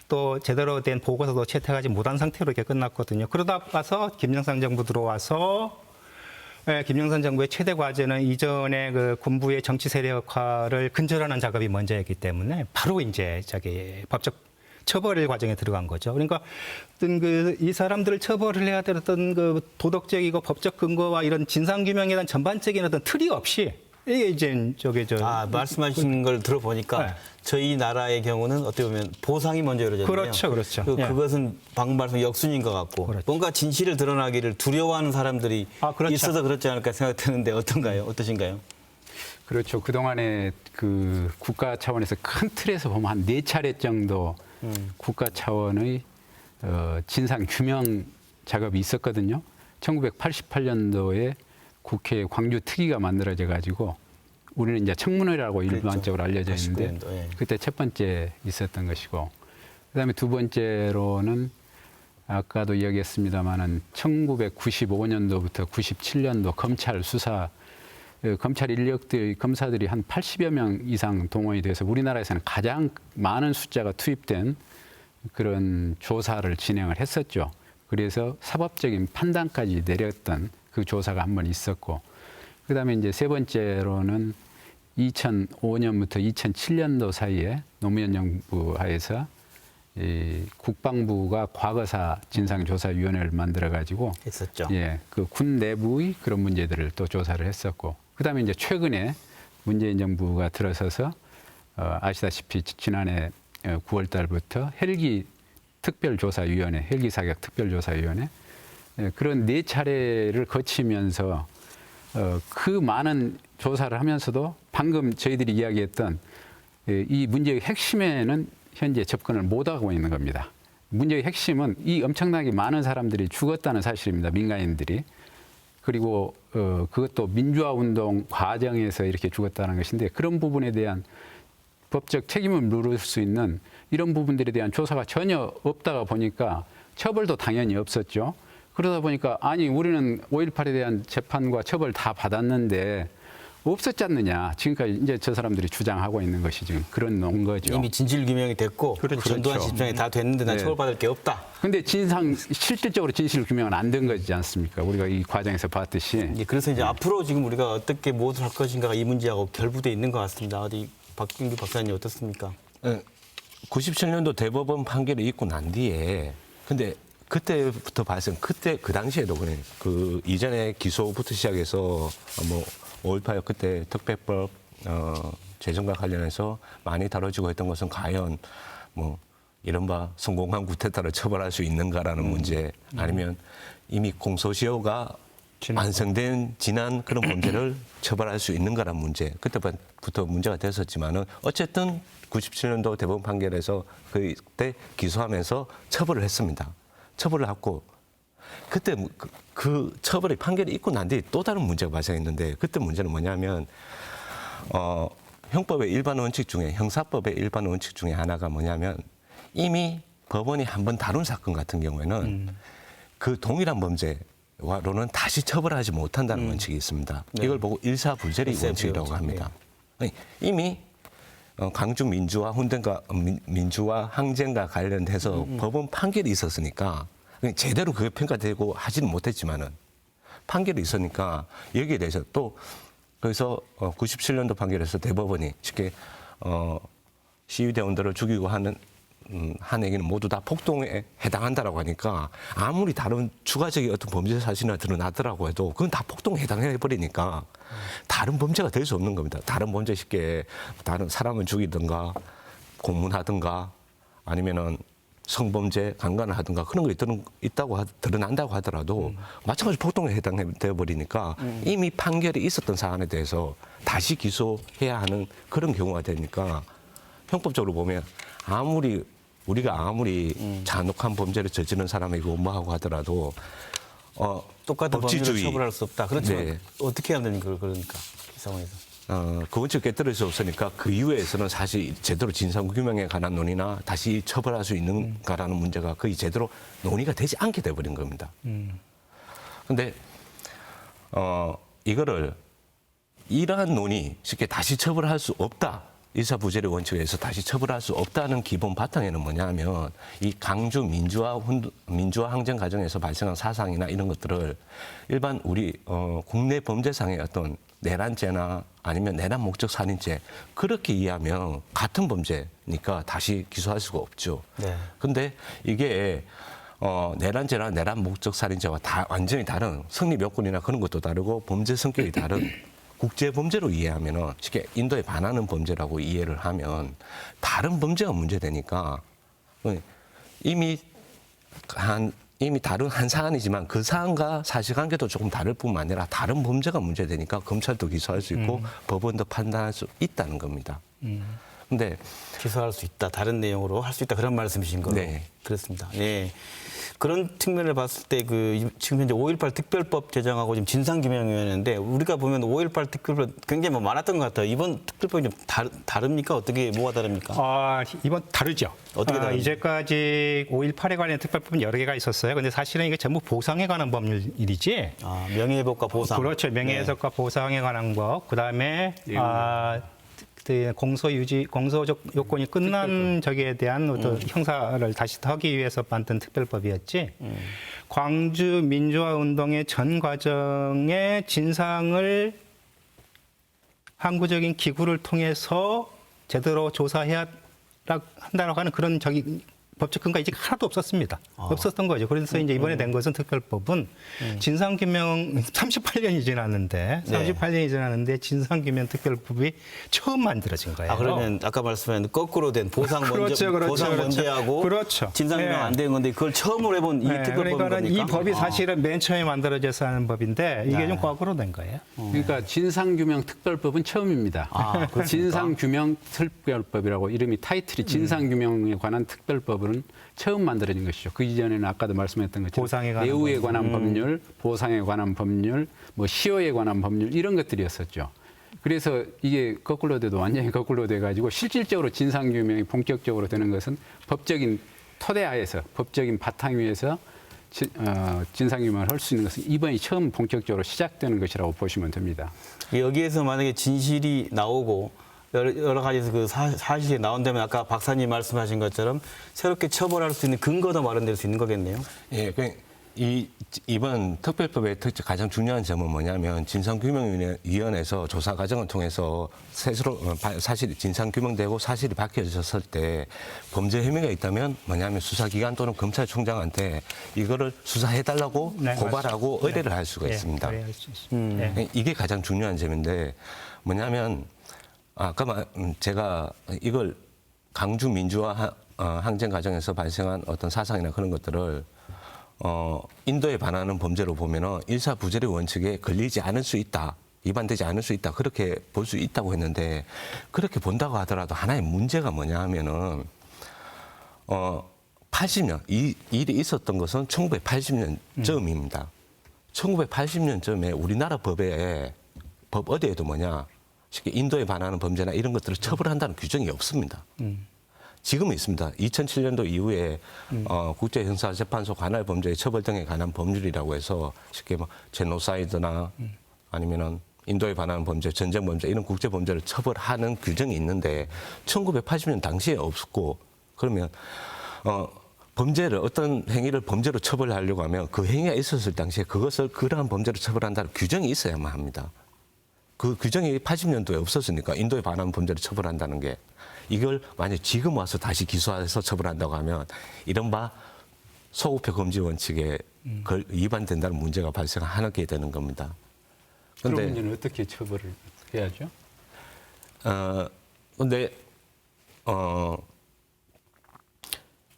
또 제대로 된 보고서도 채택하지 못한 상태로 이렇게 끝났거든요. 그러다 가서 김영삼 정부 들어와서 김영삼 정부의 최대 과제는 이전에 그 군부의 정치 세력화를 근절하는 작업이 먼저였기 때문에 바로 이제 법적 처벌 과정에 들어간 거죠. 그러니까 어떤 이 사람들을 처벌을 해야 될 어떤 그 도덕적이고 법적 근거와 이런 진상규명에 대한 전반적인 어떤 틀이 없이 이게 이제 말씀하신 걸 들어보니까 네. 저희 나라의 경우는 어떻게 보면 보상이 먼저 이루어졌네요. 그렇죠. 예. 그것은 방금 말씀 역순인 것 같고 그렇죠. 뭔가 진실을 드러나기를 두려워하는 사람들이 그렇죠. 있어서 그렇지 않을까 생각되는데 어떠신가요? 그렇죠. 그동안에 그 국가 차원에서 큰 틀에서 보면 한 4차례 정도 국가 차원의 진상 규명 작업이 있었거든요. 1988년도에 국회 광주 특위가 만들어져 가지고 우리는 이제 청문회라고 일반적으로 알려져 있는데 89년도, 예. 그때 첫 번째 있었던 것이고 그다음에 두 번째로는 아까도 이야기했습니다마는 1995년도부터 97년도 검찰 수사 검찰 인력들 검사들이 한 80여 명 이상 동원이 돼서 우리나라에서는 가장 많은 숫자가 투입된 그런 조사를 진행을 했었죠. 그래서 사법적인 판단까지 내렸던 그 조사가 한 번 있었고, 그다음에 이제 세 번째로는 2005년부터 2007년도 사이에 노무현 정부 하에서 이 국방부가 과거사 진상조사위원회를 만들어 가지고 했었죠. 예, 그 군 내부의 그런 문제들을 또 조사를 했었고, 그다음에 이제 최근에 문재인 정부가 들어서서 아시다시피 지난해 9월 달부터 헬기 특별조사위원회, 헬기 사격 특별조사위원회 그런 4차례를 거치면서 그 많은 조사를 하면서도 방금 저희들이 이야기했던 이 문제의 핵심에는 현재 접근을 못하고 있는 겁니다. 문제의 핵심은 이 엄청나게 많은 사람들이 죽었다는 사실입니다. 민간인들이. 그리고 그것도 민주화운동 과정에서 이렇게 죽었다는 것인데 그런 부분에 대한 법적 책임을 물을 수 있는 이런 부분들에 대한 조사가 전혀 없다가 보니까 처벌도 당연히 없었죠. 그러다 보니까 아니 우리는 5.18에 대한 재판과 처벌 다 받았는데 없었지 않느냐. 지금까지 이제 저 사람들이 주장하고 있는 것이 지금 그런 논 거죠. 이미 진실 규명이 됐고 그렇죠. 전두환 씨 입장이 다 됐는데 난 네. 처벌받을 게 없다. 근데 실질적으로 진실 규명은 안 된 거지 않습니까? 우리가 이 과정에서 봤듯이. 예, 그래서 이제 앞으로 지금 우리가 어떻게 무엇을 할 것인가가 이 문제하고 결부돼 있는 것 같습니다. 어디 박준규 박사님 어떻습니까? 97년도 대법원 판결이 있고 난 뒤에 근데 그때부터 그때 그 당시에도 그래 그 이전에 기소부터 시작해서 뭐 5.18 그때 특별법 제정과 관련해서 많이 다뤄지고 했던 것은 과연 뭐 이른바 성공한 구테타를 처벌할 수 있는가라는 문제 아니면 이미 공소시효가 완성된 지난 그런 범죄를 처벌할 수 있는가라는 문제 그때부터 문제가 됐었지만은 어쨌든 97년도 대법원 판결에서 그때 기소하면서 처벌을 했습니다. 처벌을 했고 그때 그 처벌의 판결이 있고 난 뒤에 또 다른 문제가 발생했는데 그때 문제는 뭐냐면 형법의 일반 원칙 중에 형사법의 일반 원칙 중에 하나가 뭐냐면 이미 법원이 한번 다룬 사건 같은 경우에는 그 동일한 범죄와로는 다시 처벌하지 못한다는 원칙이 있습니다. 네. 이걸 보고 일사불재의 원칙이라고 합니다. 이미 강주 민주화 혼돈과 민주화 항쟁과 관련돼서 법원 판결이 있었으니까 제대로 그게 평가되고 하지는 못했지만은 판결이 있으니까 여기에 대해서 또 그래서 97년도 판결에서 대법원이 쉽게 시위대원들을 죽이고 하는 한 얘기는 모두 다 폭동에 해당한다라고 하니까 아무리 다른 추가적인 어떤 범죄 사실이나 드러나더라고 해도 그건 다 폭동에 해당해 버리니까 다른 범죄가 될 수 없는 겁니다. 다른 범죄 쉽게 다른 사람을 죽이든가 고문하든가 아니면은 성범죄 강간을 하든가 그런 거 드러난다고 하더라도 마찬가지로 폭동에 해당해 버리니까 이미 판결이 있었던 사안에 대해서 다시 기소해야 하는 그런 경우가 되니까 형법적으로 보면 우리가 아무리 잔혹한 범죄를 저지른 사람이고 뭐하고 하더라도 똑같은 범죄를 처벌할 수 없다. 그렇지만 네. 어떻게 해야 되는 걸 그러니까 이 상황에서. 그 원칙 깨뜨릴 수 없으니까 그 이후에서는 사실 제대로 진상규명에 관한 논의나 다시 처벌할 수 있는가라는 문제가 거의 제대로 논의가 되지 않게 돼버린 겁니다. 근데 이거를 이러한 논의 쉽게 다시 처벌할 수 없다. 일사부재의 원칙에 의해서 다시 처벌할 수 없다는 기본 바탕에는 뭐냐면 이 강주 민주화 항쟁 과정에서 발생한 사상이나 이런 것들을 일반 우리 국내 범죄상의 어떤 내란죄나 아니면 내란 목적 살인죄 그렇게 이해하면 같은 범죄니까 다시 기소할 수가 없죠. 네. 근데 이게 내란죄나 내란 목적 살인죄와 완전히 다른 성립 요건이나 그런 것도 다르고 범죄 성격이 다른 국제 범죄로 이해하면은 쉽게 인도에 반하는 범죄라고 이해를 하면 다른 범죄가 문제되니까 이미 다른 한 사안이지만 그 사안과 사실관계도 조금 다를 뿐만 아니라 다른 범죄가 문제되니까 검찰도 기소할 수 있고 법원도 판단할 수 있다는 겁니다. 근데 기소할 수 있다. 다른 내용으로 할 수 있다. 그런 말씀이신 거로. 네. 그렇습니다. 네. 그런 측면을 봤을 때 지금 현재 5.18 특별법 제정하고 지금 진상규명위원회인데 우리가 보면 5.18 특별법 굉장히 많았던 것 같아요. 이번 특별법이 좀 다릅니까? 어떻게 뭐가 다릅니까? 이번 다르죠. 어떻게 다릅니까? 이제까지 5.18에 관한 특별법은 여러 개가 있었어요. 근데 사실은 이게 전부 보상에 관한 법률이지. 명예회복과 보상. 그렇죠. 명예훼손과 보상에 관한 법. 그다음에 공소 요건이 끝난 저기에 대한 어떤 형사를 다시 하기 위해서 만든 특별법이었지. 광주 민주화 운동의 전 과정의 진상을 항구적인 기구를 통해서 제대로 조사해야 한다라고 하는 그런 법적 근거가 이제 하나도 없었습니다. 없었던 거죠. 그래서 이제 이번에 된 것은 특별법은 진상규명 38년이 지났는데 네. 38년이 지났는데 진상규명 특별법이 처음 만들어진 거예요. 그러면 아까 말씀하신 거꾸로 된 보상 그렇죠, 보상 문제하고 그렇죠. 진상규명 네. 안 되는 건데 그걸 처음으로 해본 이 특별법인 그러니까는 겁니까? 이 법이 사실은 맨 처음에 만들어져서 하는 법인데 이게 좀 거꾸로 된 거예요. 그러니까 진상규명 특별법은 처음입니다. 그렇습니까? 진상규명 특별법이라고 이름이 타이틀이 진상규명에 관한 특별법은 처음 만들어진 것이죠. 그 이전에는 아까도 말씀했던 것처럼 보상에 관한 내우에 법. 관한 법률, 보상에 관한 법률, 뭐 시효에 관한 법률 이런 것들이었었죠. 그래서 이게 거꾸로 돼도 완전히 거꾸로 돼가지고 실질적으로 진상규명이 본격적으로 되는 것은 법적인 토대 하에서 법적인 바탕 위에서 진상규명을 할 수 있는 것은 이번이 처음 본격적으로 시작되는 것이라고 보시면 됩니다. 여기에서 만약에 진실이 나오고 여러 가지 그 사실이 나온다면 아까 박사님 말씀하신 것처럼 새롭게 처벌할 수 있는 근거도 마련될 수 있는 거겠네요. 예, 이번 특별법의 가장 중요한 점은 뭐냐면 진상규명위원회에서 조사 과정을 통해서 스스로 사실이 진상규명되고 사실이 밝혀졌을 때 범죄 혐의가 있다면 뭐냐면 수사기관 또는 검찰총장한테 이거를 수사해달라고 네, 고발하고 맞습니다. 의뢰를 할 수가 있습니다. 의뢰할 수 있습니다. 네. 이게 가장 중요한 점인데 뭐냐면 아까 제가 이걸 강주 민주화 항쟁 과정에서 발생한 어떤 사상이나 그런 것들을 인도에 반하는 범죄로 보면은 일사부재의 원칙에 걸리지 않을 수 있다. 위반되지 않을 수 있다. 그렇게 볼 수 있다고 했는데 그렇게 본다고 하더라도 하나의 문제가 뭐냐 하면은 80년 이 일이 있었던 것은 1980년쯤입니다. 1980년쯤에 우리나라 법 어디에도 뭐냐 쉽게 인도에 반하는 범죄나 이런 것들을 처벌한다는 규정이 없습니다. 지금은 있습니다. 2007년도 이후에 국제형사재판소 관할 범죄의 처벌 등에 관한 법률이라고 해서 쉽게 뭐 제노사이드나 아니면은 인도에 반하는 범죄, 전쟁 범죄 이런 국제 범죄를 처벌하는 규정이 있는데 1980년 당시에 없었고 그러면 범죄를 어떤 행위를 범죄로 처벌하려고 하면 그 행위가 있었을 당시에 그것을 그러한 범죄로 처벌한다는 규정이 있어야만 합니다. 그 규정이 80년도에 없었으니까 인도에 반하는 범죄를 처벌한다는 게 이걸 만약 지금 와서 다시 기소해서 처벌한다고 하면 이른바 소급표 금지 원칙에 위반된다는 문제가 발생하게 되는 겁니다. 그런 문제는 어떻게 처벌을 해야죠? 근데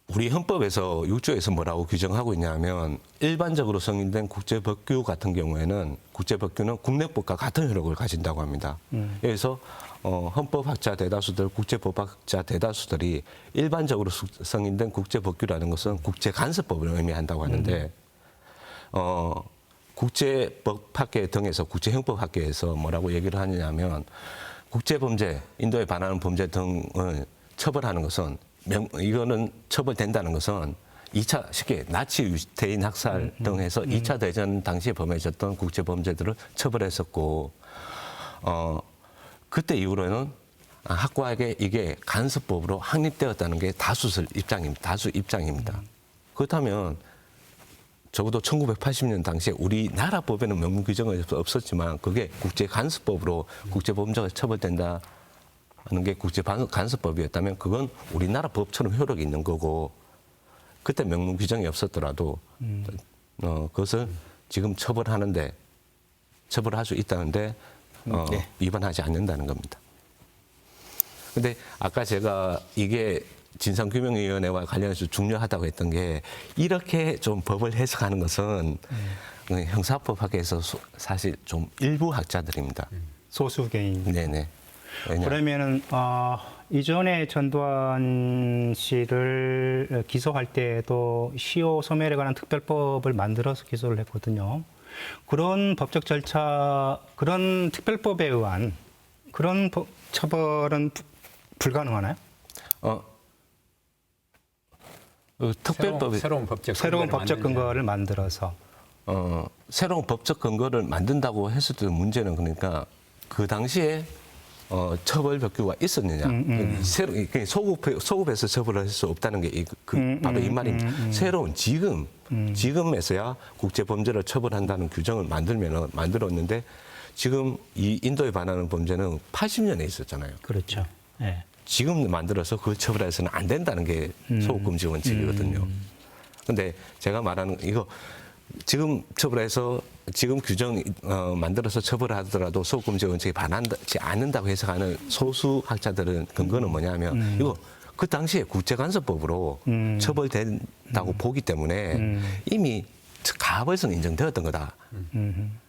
우리 헌법에서 6조에서 뭐라고 규정하고 있냐면 일반적으로 성인된 국제법규 같은 경우에는 국제법규는 국내법과 같은 효력을 가진다고 합니다. 그래서 헌법학자 대다수들, 국제법학자 대다수들이 일반적으로 성인된 국제법규라는 것은 국제간섭법을 의미한다고 하는데 국제법학계 등에서 국제형법학계에서 뭐라고 얘기를 하느냐면 국제범죄, 인도에 반하는 범죄 등을 처벌하는 것은 이거는 처벌된다는 것은 2차 쉽게 나치 유태인 학살 등 해서 2차 대전 당시에 범해졌던 국제 범죄들을 처벌했었고 그때 이후로는 학과에게 이게 간섭법으로 확립되었다는 게 다수 입장입니다. 그렇다면 적어도 1980년 당시에 우리나라 법에는 명문 규정은 없었지만 그게 국제 간섭법으로 국제 범죄가 처벌된다. 하는 게 국제간섭법이었다면 그건 우리나라 법처럼 효력이 있는 거고 그때 명문 규정이 없었더라도 그것을 지금 처벌할 수 있다는데 네. 위반하지 않는다는 겁니다. 근데 아까 제가 이게 진상규명위원회와 관련해서 중요하다고 했던 게 이렇게 좀 법을 해석하는 것은 형사법학에서 사실 좀 일부 학자들입니다. 소수 개인. 네네. 그러면은 이전에 전두환 씨를 기소할 때에도 시효 소멸에 관한 특별법을 만들어서 기소를 했거든요. 그런 법적 절차, 그런 특별법에 의한 그런 처벌은 불가능하나요? 특별법이 새로운 법적 근거를 만들어서 새로운 법적 근거를 만든다고 했을 때 문제는 그러니까 그 당시에 처벌 법규가 있었느냐. 소급해서 처벌을 할 수 없다는 게 바로 이 말입니다. 새로운 지금에서야 국제범죄를 처벌한다는 규정을 만들었는데 지금 이 인도에 반하는 범죄는 80년에 있었잖아요. 그렇죠. 네. 지금 만들어서 그걸 처벌해서는 안 된다는 게 소급금지 원칙이거든요. 근데 제가 말하는 이거 지금 처벌해서 지금 규정 만들어서 처벌하더라도 소급금지 원칙에 반하지 않는다고 해석하는 소수 학자들은 근거는 뭐냐면 이거 그 당시에 국제간섭법으로 처벌된다고 보기 때문에 이미 가압에서는 인정되었던 거다.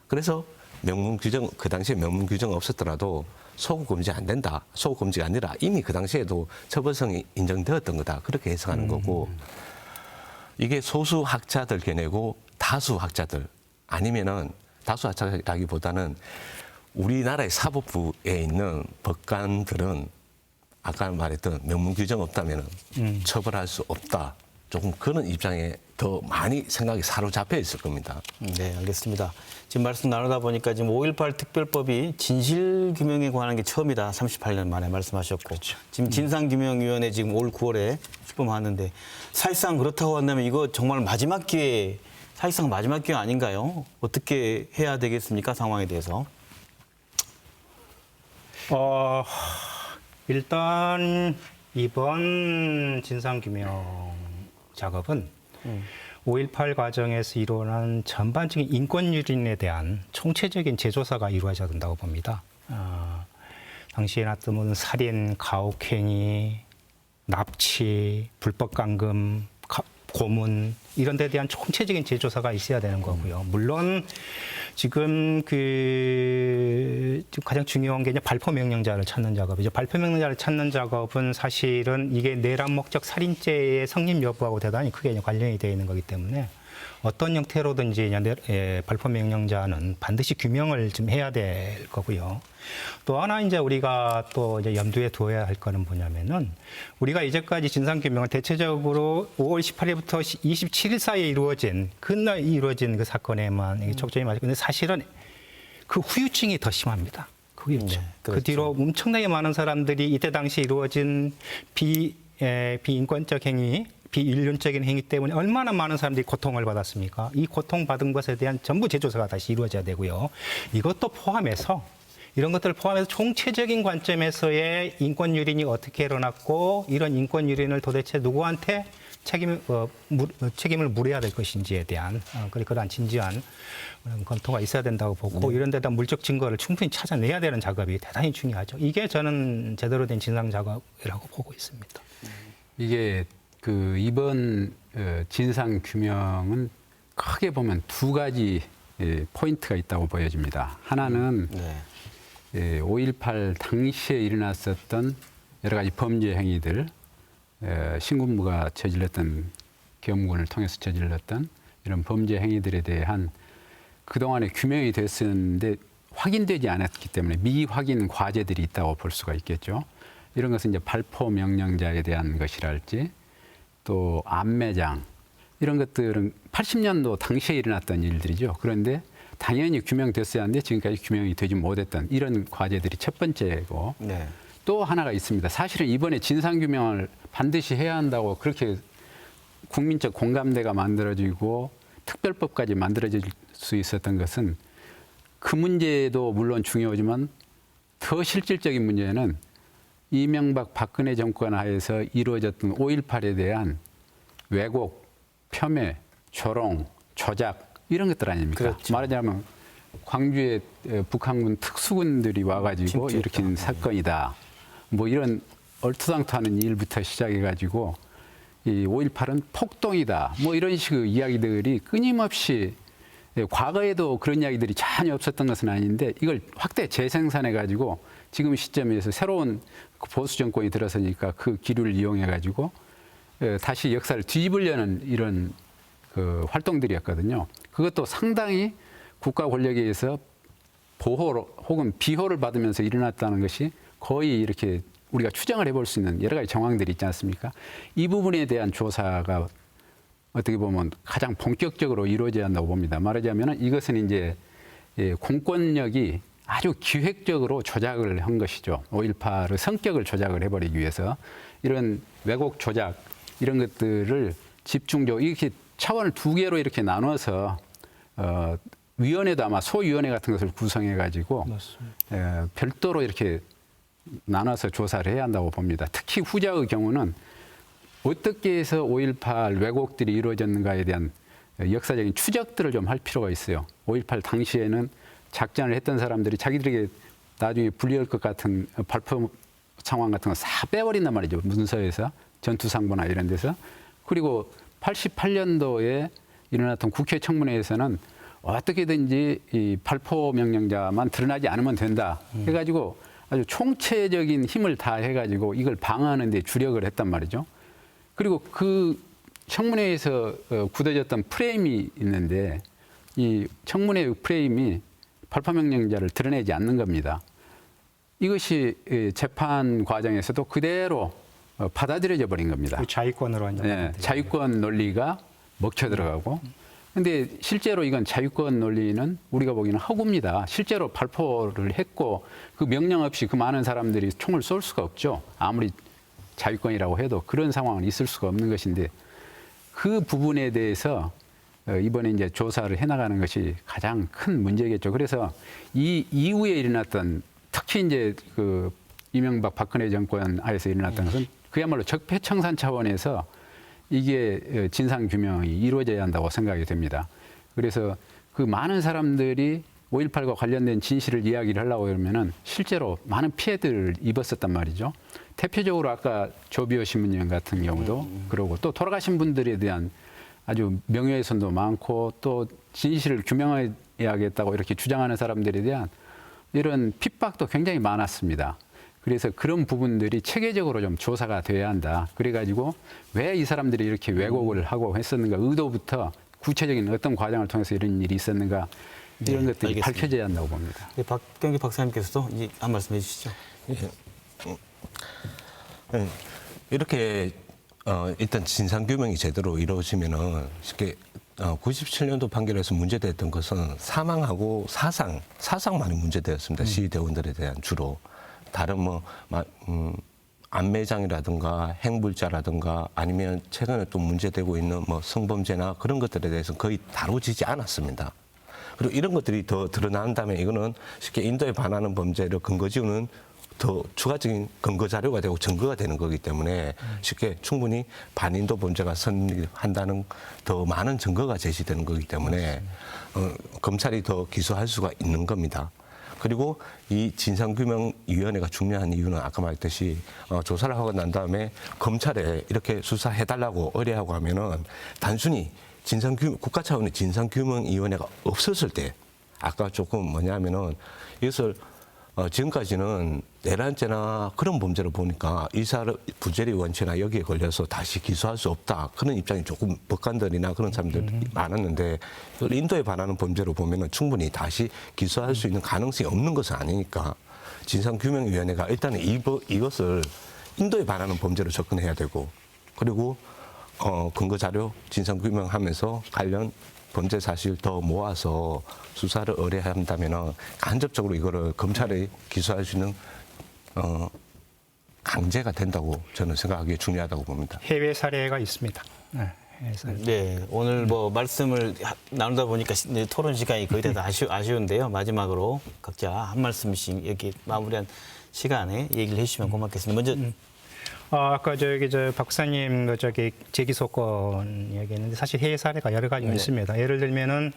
그래서 명문 규정 그 당시에 명문 규정 없었더라도 소급금지 안 된다. 소급금지가 아니라 이미 그 당시에도 처벌성이 인정되었던 거다. 그렇게 해석하는 거고 이게 소수 학자들 견해고 다수 학자들 아니면은 다수 학자라기보다는 우리나라의 사법부에 있는 법관들은 아까 말했던 명문 규정 없다면은 처벌할 수 없다. 조금 그런 입장에 더 많이 생각이 사로잡혀 있을 겁니다. 네, 알겠습니다. 지금 말씀 나누다 보니까 지금 5.18 특별법이 진실규명에 관한 게 처음이다. 38년 만에 말씀하셨고. 지금 진상규명위원회 지금 올 9월에 출범하는데 사실상 그렇다고 한다면 이거 정말 마지막 기회, 사실상 마지막 기회 아닌가요? 어떻게 해야 되겠습니까? 상황에 대해서. 일단 이번 진상규명 작업은 5.18 과정에서 일어난 전반적인 인권 유린에 대한 총체적인 재조사가 이루어져야 된다고 봅니다. 당시에 났던 살인, 가혹행위, 납치, 불법 감금, 고문 이런 데 대한 총체적인 재조사가 있어야 되는 거고요. 물론 지금 가장 중요한 게 이제 발포 명령자를 찾는 작업이죠. 발포 명령자를 찾는 작업은 사실은 이게 내란 목적 살인죄의 성립 여부하고 대단히 크게 관련이 되어 있는 거기 때문에 어떤 형태로든지 발포 명령자는 반드시 규명을 좀 해야 될 거고요. 또 하나 이제 우리가 또 이제 염두에 두어야 할 거는 뭐냐면은 우리가 이제까지 진상규명을 대체적으로 5월 18일부터 27일 사이에 이루어진 그날 이루어진 그 사건에만 초점이 맞고 근데 사실은 그 후유증이 더 심합니다. 그 후유증. 네, 그렇죠. 그 뒤로 엄청나게 많은 사람들이 이때 당시 이루어진 비인권적 행위 비인륜적인 행위 때문에 얼마나 많은 사람들이 고통을 받았습니까? 이 고통받은 것에 대한 전부 재조사가 다시 이루어져야 되고요. 이것도 포함해서 이런 것들을 포함해서 총체적인 관점에서의 인권 유린이 어떻게 일어났고 이런 인권 유린을 도대체 누구한테 책임을 물어야 될 것인지에 대한 그러한 진지한 검토가 있어야 된다고 보고 이런 데다 물적 증거를 충분히 찾아내야 되는 작업이 대단히 중요하죠. 이게 저는 제대로 된 진상 작업이라고 보고 있습니다. 이게 이번 진상 규명은 크게 보면 두 가지 포인트가 있다고 보여집니다. 하나는 5.18 당시에 일어났었던 여러 가지 범죄 행위들, 신군부가 저질렀던 계엄군을 통해서 저질렀던 이런 범죄 행위들에 대한 그동안에 규명이 됐었는데 확인되지 않았기 때문에 미확인 과제들이 있다고 볼 수가 있겠죠. 이런 것은 이제 발포 명령자에 대한 것이랄지 또 암매장 이런 것들은 80년도 당시에 일어났던 일들이죠. 그런데 당연히 규명됐어야 하는데 지금까지 규명이 되지 못했던 이런 과제들이 첫 번째고 네. 또 하나가 있습니다. 사실은 이번에 진상규명을 반드시 해야 한다고 그렇게 국민적 공감대가 만들어지고 특별법까지 만들어질 수 있었던 것은 그 문제도 물론 중요하지만 더 실질적인 문제는 이명박 박근혜 정권 하에서 이루어졌던 5.18에 대한 왜곡, 폄훼, 조롱, 조작 이런 것들 아닙니까? 그렇죠. 말하자면 광주에 북한군 특수군들이 와가지고 일으킨 사건이다. 뭐 이런 얼토당토하는 일부터 시작해가지고 이 5.18은 폭동이다. 뭐 이런 식의 이야기들이 끊임없이 과거에도 그런 이야기들이 전혀 없었던 것은 아닌데 이걸 확대 재생산해가지고 지금 시점에서 새로운 보수 정권이 들어서니까 그 기류를 이용해가지고 다시 역사를 뒤집으려는 이런 그 활동들이었거든요. 그것도 상당히 국가 권력에 의해서 보호 혹은 비호를 받으면서 일어났다는 것이 거의 이렇게 우리가 추정을 해볼 수 있는 여러 가지 정황들이 있지 않습니까? 이 부분에 대한 조사가 어떻게 보면 가장 본격적으로 이루어져야 한다고 봅니다. 말하자면 이것은 이제 공권력이 아주 기획적으로 조작을 한 것이죠. 5.18의 성격을 조작을 해버리기 위해서 이런 왜곡 조작 이런 것들을 집중적으로 이렇게 차원을 두 개로 이렇게 나눠서 위원회도 아마 소위원회 같은 것을 구성해가지고 별도로 이렇게 나눠서 조사를 해야 한다고 봅니다. 특히 후자의 경우는 어떻게 해서 5.18 왜곡들이 이루어졌는가에 대한 역사적인 추적들을 좀 할 필요가 있어요. 5.18 당시에는 작전을 했던 사람들이 자기들에게 나중에 불리할 것 같은 발표 상황 같은 거 다 빼버린단 말이죠. 문서에서 전투상보나 이런 데서. 그리고 88년도에 일어났던 국회 청문회에서는 어떻게든지 이 발포 명령자만 드러나지 않으면 된다 해가지고 아주 총체적인 힘을 다해가지고 이걸 방어하는 데 주력을 했단 말이죠. 그리고 그 청문회에서 굳어졌던 프레임이 있는데 이 청문회 프레임이 발포 명령자를 드러내지 않는 겁니다. 이것이 재판 과정에서도 그대로 받아들여져 버린 겁니다. 그 자위권으로 자유권 논리가 먹혀 들어가고. 근데 실제로 이건 자유권 논리는 우리가 보기에는 허구입니다. 실제로 발포를 했고 그 명령 없이 그 많은 사람들이 총을 쏠 수가 없죠. 아무리 자유권이라고 해도 그런 상황은 있을 수가 없는 것인데 그 부분에 대해서 이번에 이제 조사를 해나가는 것이 가장 큰 문제겠죠. 그래서 이 이후에 일어났던 특히 이제 그 이명박 박근혜 정권 하에서 일어났던 것은 그야말로 적폐청산 차원에서 이게 진상 규명이 이루어져야 한다고 생각이 됩니다. 그래서 그 많은 사람들이 5.18과 관련된 진실을 이야기를 하려고 그러면은 실제로 많은 피해들을 입었었단 말이죠. 대표적으로 아까 조비오 신문위원 같은 경우도 그러고 또 돌아가신 분들에 대한 아주 명예훼손도 많고 또 진실을 규명해야겠다고 이렇게 주장하는 사람들에 대한 이런 핍박도 굉장히 많았습니다. 그래서 그런 부분들이 체계적으로 좀 조사가 돼야 한다. 그래가지고 왜 이 사람들이 이렇게 왜곡을 하고 했었는가, 의도부터 구체적인 어떤 과정을 통해서 이런 일이 있었는가, 이런 것들이 알겠습니다. 밝혀져야 한다고 봅니다. 네, 박경기 박사님께서도 이제 한 말씀 해주시죠. 이렇게 일단 진상 규명이 제대로 이루어지면은 쉽게 97년도 판결에서 문제됐던 것은 사망하고 사상만이 문제되었습니다. 시위대원들에 대한 주로. 다른 안매장이라든가 행불자라든가 아니면 최근에 또 문제되고 있는 성범죄나 그런 것들에 대해서는 거의 다뤄지지 않았습니다. 그리고 이런 것들이 더 드러난 다음에 이거는 쉽게 인도에 반하는 범죄를 근거 지우는 더 추가적인 근거 자료가 되고 증거가 되는 거기 때문에 쉽게 충분히 반인도 범죄가 성립한다는 더 많은 증거가 제시되는 거기 때문에 검찰이 더 기소할 수가 있는 겁니다. 그리고 이 진상규명위원회가 중요한 이유는 아까 말했듯이 조사를 하고 난 다음에 검찰에 이렇게 수사해달라고 의뢰하고 하면은 단순히 국가 차원의 진상규명위원회가 없었을 때 아까 조금 뭐냐면은 이것을 지금까지는 내란죄나 그런 범죄를 보니까 부재리 원죄나 여기에 걸려서 다시 기소할 수 없다. 그런 입장이 조금 법관들이나 그런 사람들이 많았는데 인도에 반하는 범죄로 보면은 충분히 다시 기소할 수 있는 가능성이 없는 것은 아니니까 진상규명위원회가 일단은 이것을 인도에 반하는 범죄로 접근해야 되고 그리고 근거 자료 진상규명하면서 관련 범죄 사실 더 모아서 수사를 의뢰한다면 간접적으로 이거를 검찰에 기소할 수 있는 강제가 된다고 저는 생각하기에 중요하다고 봅니다. 해외 사례가 있습니다. 네, 해외 사례. 네, 오늘 말씀을 나누다 보니까 토론 시간이 거의 다 아쉬운데요. 마지막으로 각자 한 말씀씩 여기 마무리한 시간에 얘기를 해주시면 고맙겠습니다. 먼저 아까 박사님 재기소권 얘기했는데 사실 해외 사례가 여러 가지가 있습니다. 예를 들면은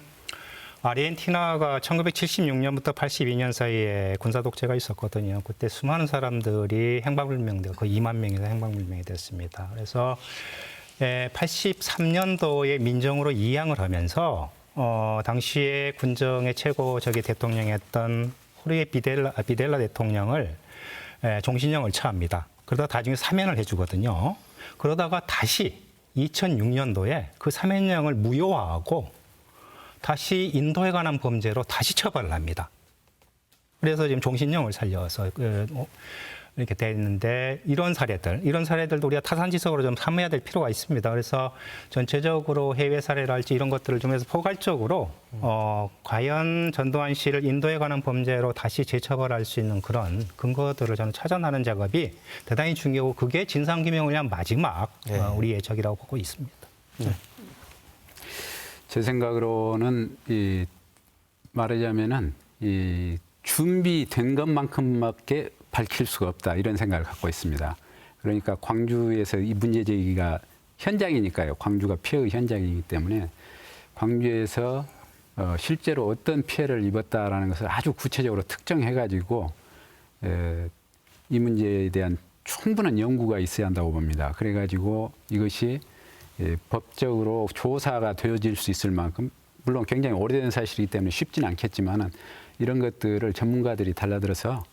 아르헨티나가 1976년부터 82년 사이에 군사 독재가 있었거든요. 그때 수많은 사람들이 행방불명되고 거의 2만 명이서 행방불명이 됐습니다. 그래서 83년도에 민정으로 이양을 하면서 당시에 군정의 최고 대통령이었던 호르헤 비델라 대통령을 종신형을 처합니다. 그러다 나중에 사면을 해주거든요. 그러다가 다시 2006년도에 그 사면형을 무효화하고 다시 인도에 관한 범죄로 다시 처벌을 합니다. 그래서 지금 종신형을 살려서 이렇게 돼 있는데 이런 사례들도 우리가 타산지석으로 좀 삼아야 될 필요가 있습니다. 그래서 전체적으로 해외 사례랄지 이런 것들을 좀 해서 포괄적으로 과연 전두환 씨를 인도에 관한 범죄로 다시 재처벌할 수 있는 그런 근거들을 저는 찾아내는 작업이 대단히 중요하고 그게 진상규명을 위한 마지막 우리의 적이라고 보고 있습니다. 네. 제 생각으로는 말하자면은 준비된 것만큼밖에 밝힐 수가 없다 이런 생각을 갖고 있습니다. 그러니까 광주에서 이 문제 제기가 현장이니까요. 광주가 피해의 현장이기 때문에 광주에서 실제로 어떤 피해를 입었다라는 것을 아주 구체적으로 특정해가지고 이 문제에 대한 충분한 연구가 있어야 한다고 봅니다. 그래가지고 이것이 법적으로 조사가 되어질 수 있을 만큼 물론 굉장히 오래된 사실이기 때문에 쉽지는 않겠지만은 이런 것들을 전문가들이 달라들어서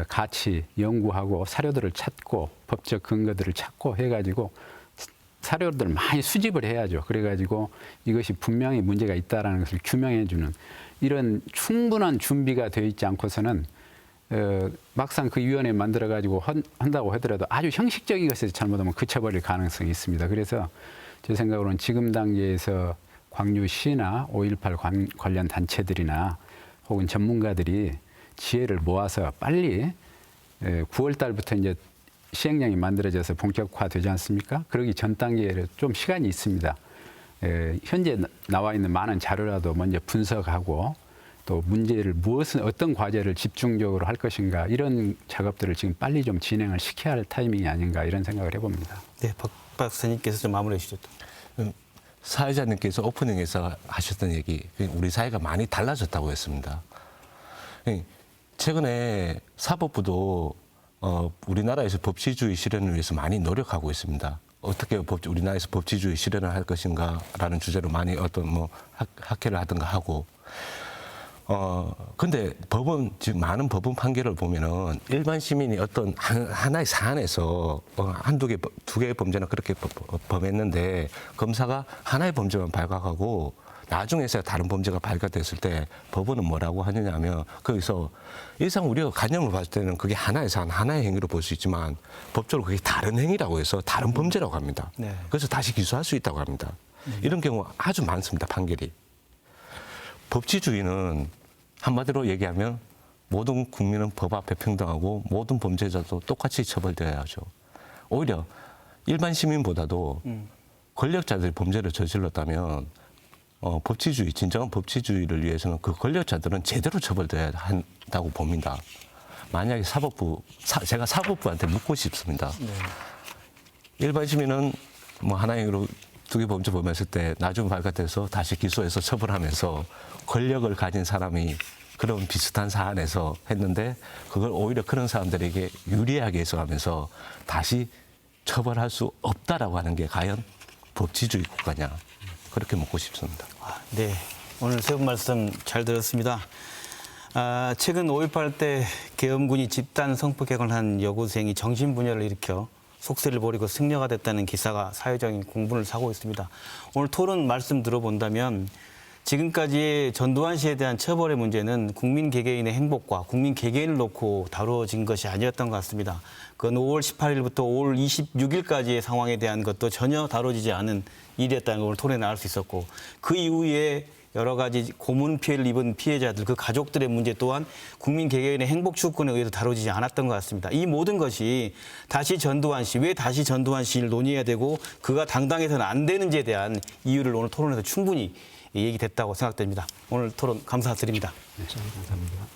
같이 연구하고 사료들을 찾고 법적 근거들을 찾고 해가지고 사료들을 많이 수집을 해야죠. 그래가지고 이것이 분명히 문제가 있다라는 것을 규명해주는 이런 충분한 준비가 되어 있지 않고서는 막상 그 위원회 만들어가지고 한다고 하더라도 아주 형식적인 것에서 잘못하면 그쳐버릴 가능성이 있습니다. 그래서 제 생각으로는 지금 단계에서 광주시나 5.18 관련 단체들이나 혹은 전문가들이 지혜를 모아서 빨리 9월 달부터 이제 시행령이 만들어져서 본격화되지 않습니까? 그러기 전 단계에 좀 시간이 있습니다. 현재 나와 있는 많은 자료라도 먼저 분석하고 또 문제를 어떤 과제를 집중적으로 할 것인가 이런 작업들을 지금 빨리 좀 진행을 시켜야 할 타이밍이 아닌가 이런 생각을 해봅니다. 네, 박 박사님께서 좀 마무리해 주시죠. 사회자님께서 오프닝에서 하셨던 얘기, 우리 사회가 많이 달라졌다고 했습니다. 최근에 사법부도 우리나라에서 법치주의 실현을 위해서 많이 노력하고 있습니다. 어떻게 우리나라에서 법치주의 실현을 할 것인가라는 주제로 많이 학회를 하든가 하고. 근데 지금 많은 법원 판결을 보면은 일반 시민이 어떤 하나의 사안에서 두 개의 범죄나 그렇게 범했는데 검사가 하나의 범죄만 발각하고 나중에서 다른 범죄가 발각됐을 때 법원은 뭐라고 하느냐 하면 거기서 일상 우리가 관념을 봤을 때는 그게 하나의 사안, 하나의 행위로 볼 수 있지만 법적으로 그게 다른 행위라고 해서 다른 범죄라고 합니다. 네. 그래서 다시 기소할 수 있다고 합니다. 이런 경우 아주 많습니다, 판결이. 법치주의는 한마디로 얘기하면 모든 국민은 법 앞에 평등하고 모든 범죄자도 똑같이 처벌되어야 하죠. 오히려 일반 시민보다도 권력자들이 범죄를 저질렀다면 진정한 법치주의를 위해서는 그 권력자들은 제대로 처벌돼야 한다고 봅니다. 만약에 제가 사법부한테 묻고 싶습니다. 네. 일반 시민은 하나의 행위로 두 개 범죄 범했을 때 나중에 발각돼서 다시 기소해서 처벌하면서 권력을 가진 사람이 그런 비슷한 사안에서 했는데 그걸 오히려 그런 사람들에게 유리하게 해석하면서 다시 처벌할 수 없다라고 하는 게 과연 법치주의 국가냐 그렇게 묻고 싶습니다. 네, 오늘 세 분 말씀 잘 들었습니다. 최근 5.18 때 계엄군이 집단 성폭행을 한 여고생이 정신분열을 일으켜 속세를 버리고 승려가 됐다는 기사가 사회적인 공분을 사고 있습니다. 오늘 토론 말씀 들어본다면 지금까지의 전두환 씨에 대한 처벌의 문제는 국민 개개인의 행복과 국민 개개인을 놓고 다뤄진 것이 아니었던 것 같습니다. 그건 5월 18일부터 5월 26일까지의 상황에 대한 것도 전혀 다뤄지지 않은 일이었다는 걸 오늘 토론에 나올 수 있었고 그 이후에 여러 가지 고문 피해를 입은 피해자들, 그 가족들의 문제 또한 국민 개개인의 행복 추구권에 의해서 다뤄지지 않았던 것 같습니다. 이 모든 것이 왜 다시 전두환 씨를 논의해야 되고 그가 당당해서는 안 되는지에 대한 이유를 오늘 토론에서 충분히 얘기됐다고 생각됩니다. 오늘 토론 감사드립니다. 감사합니다.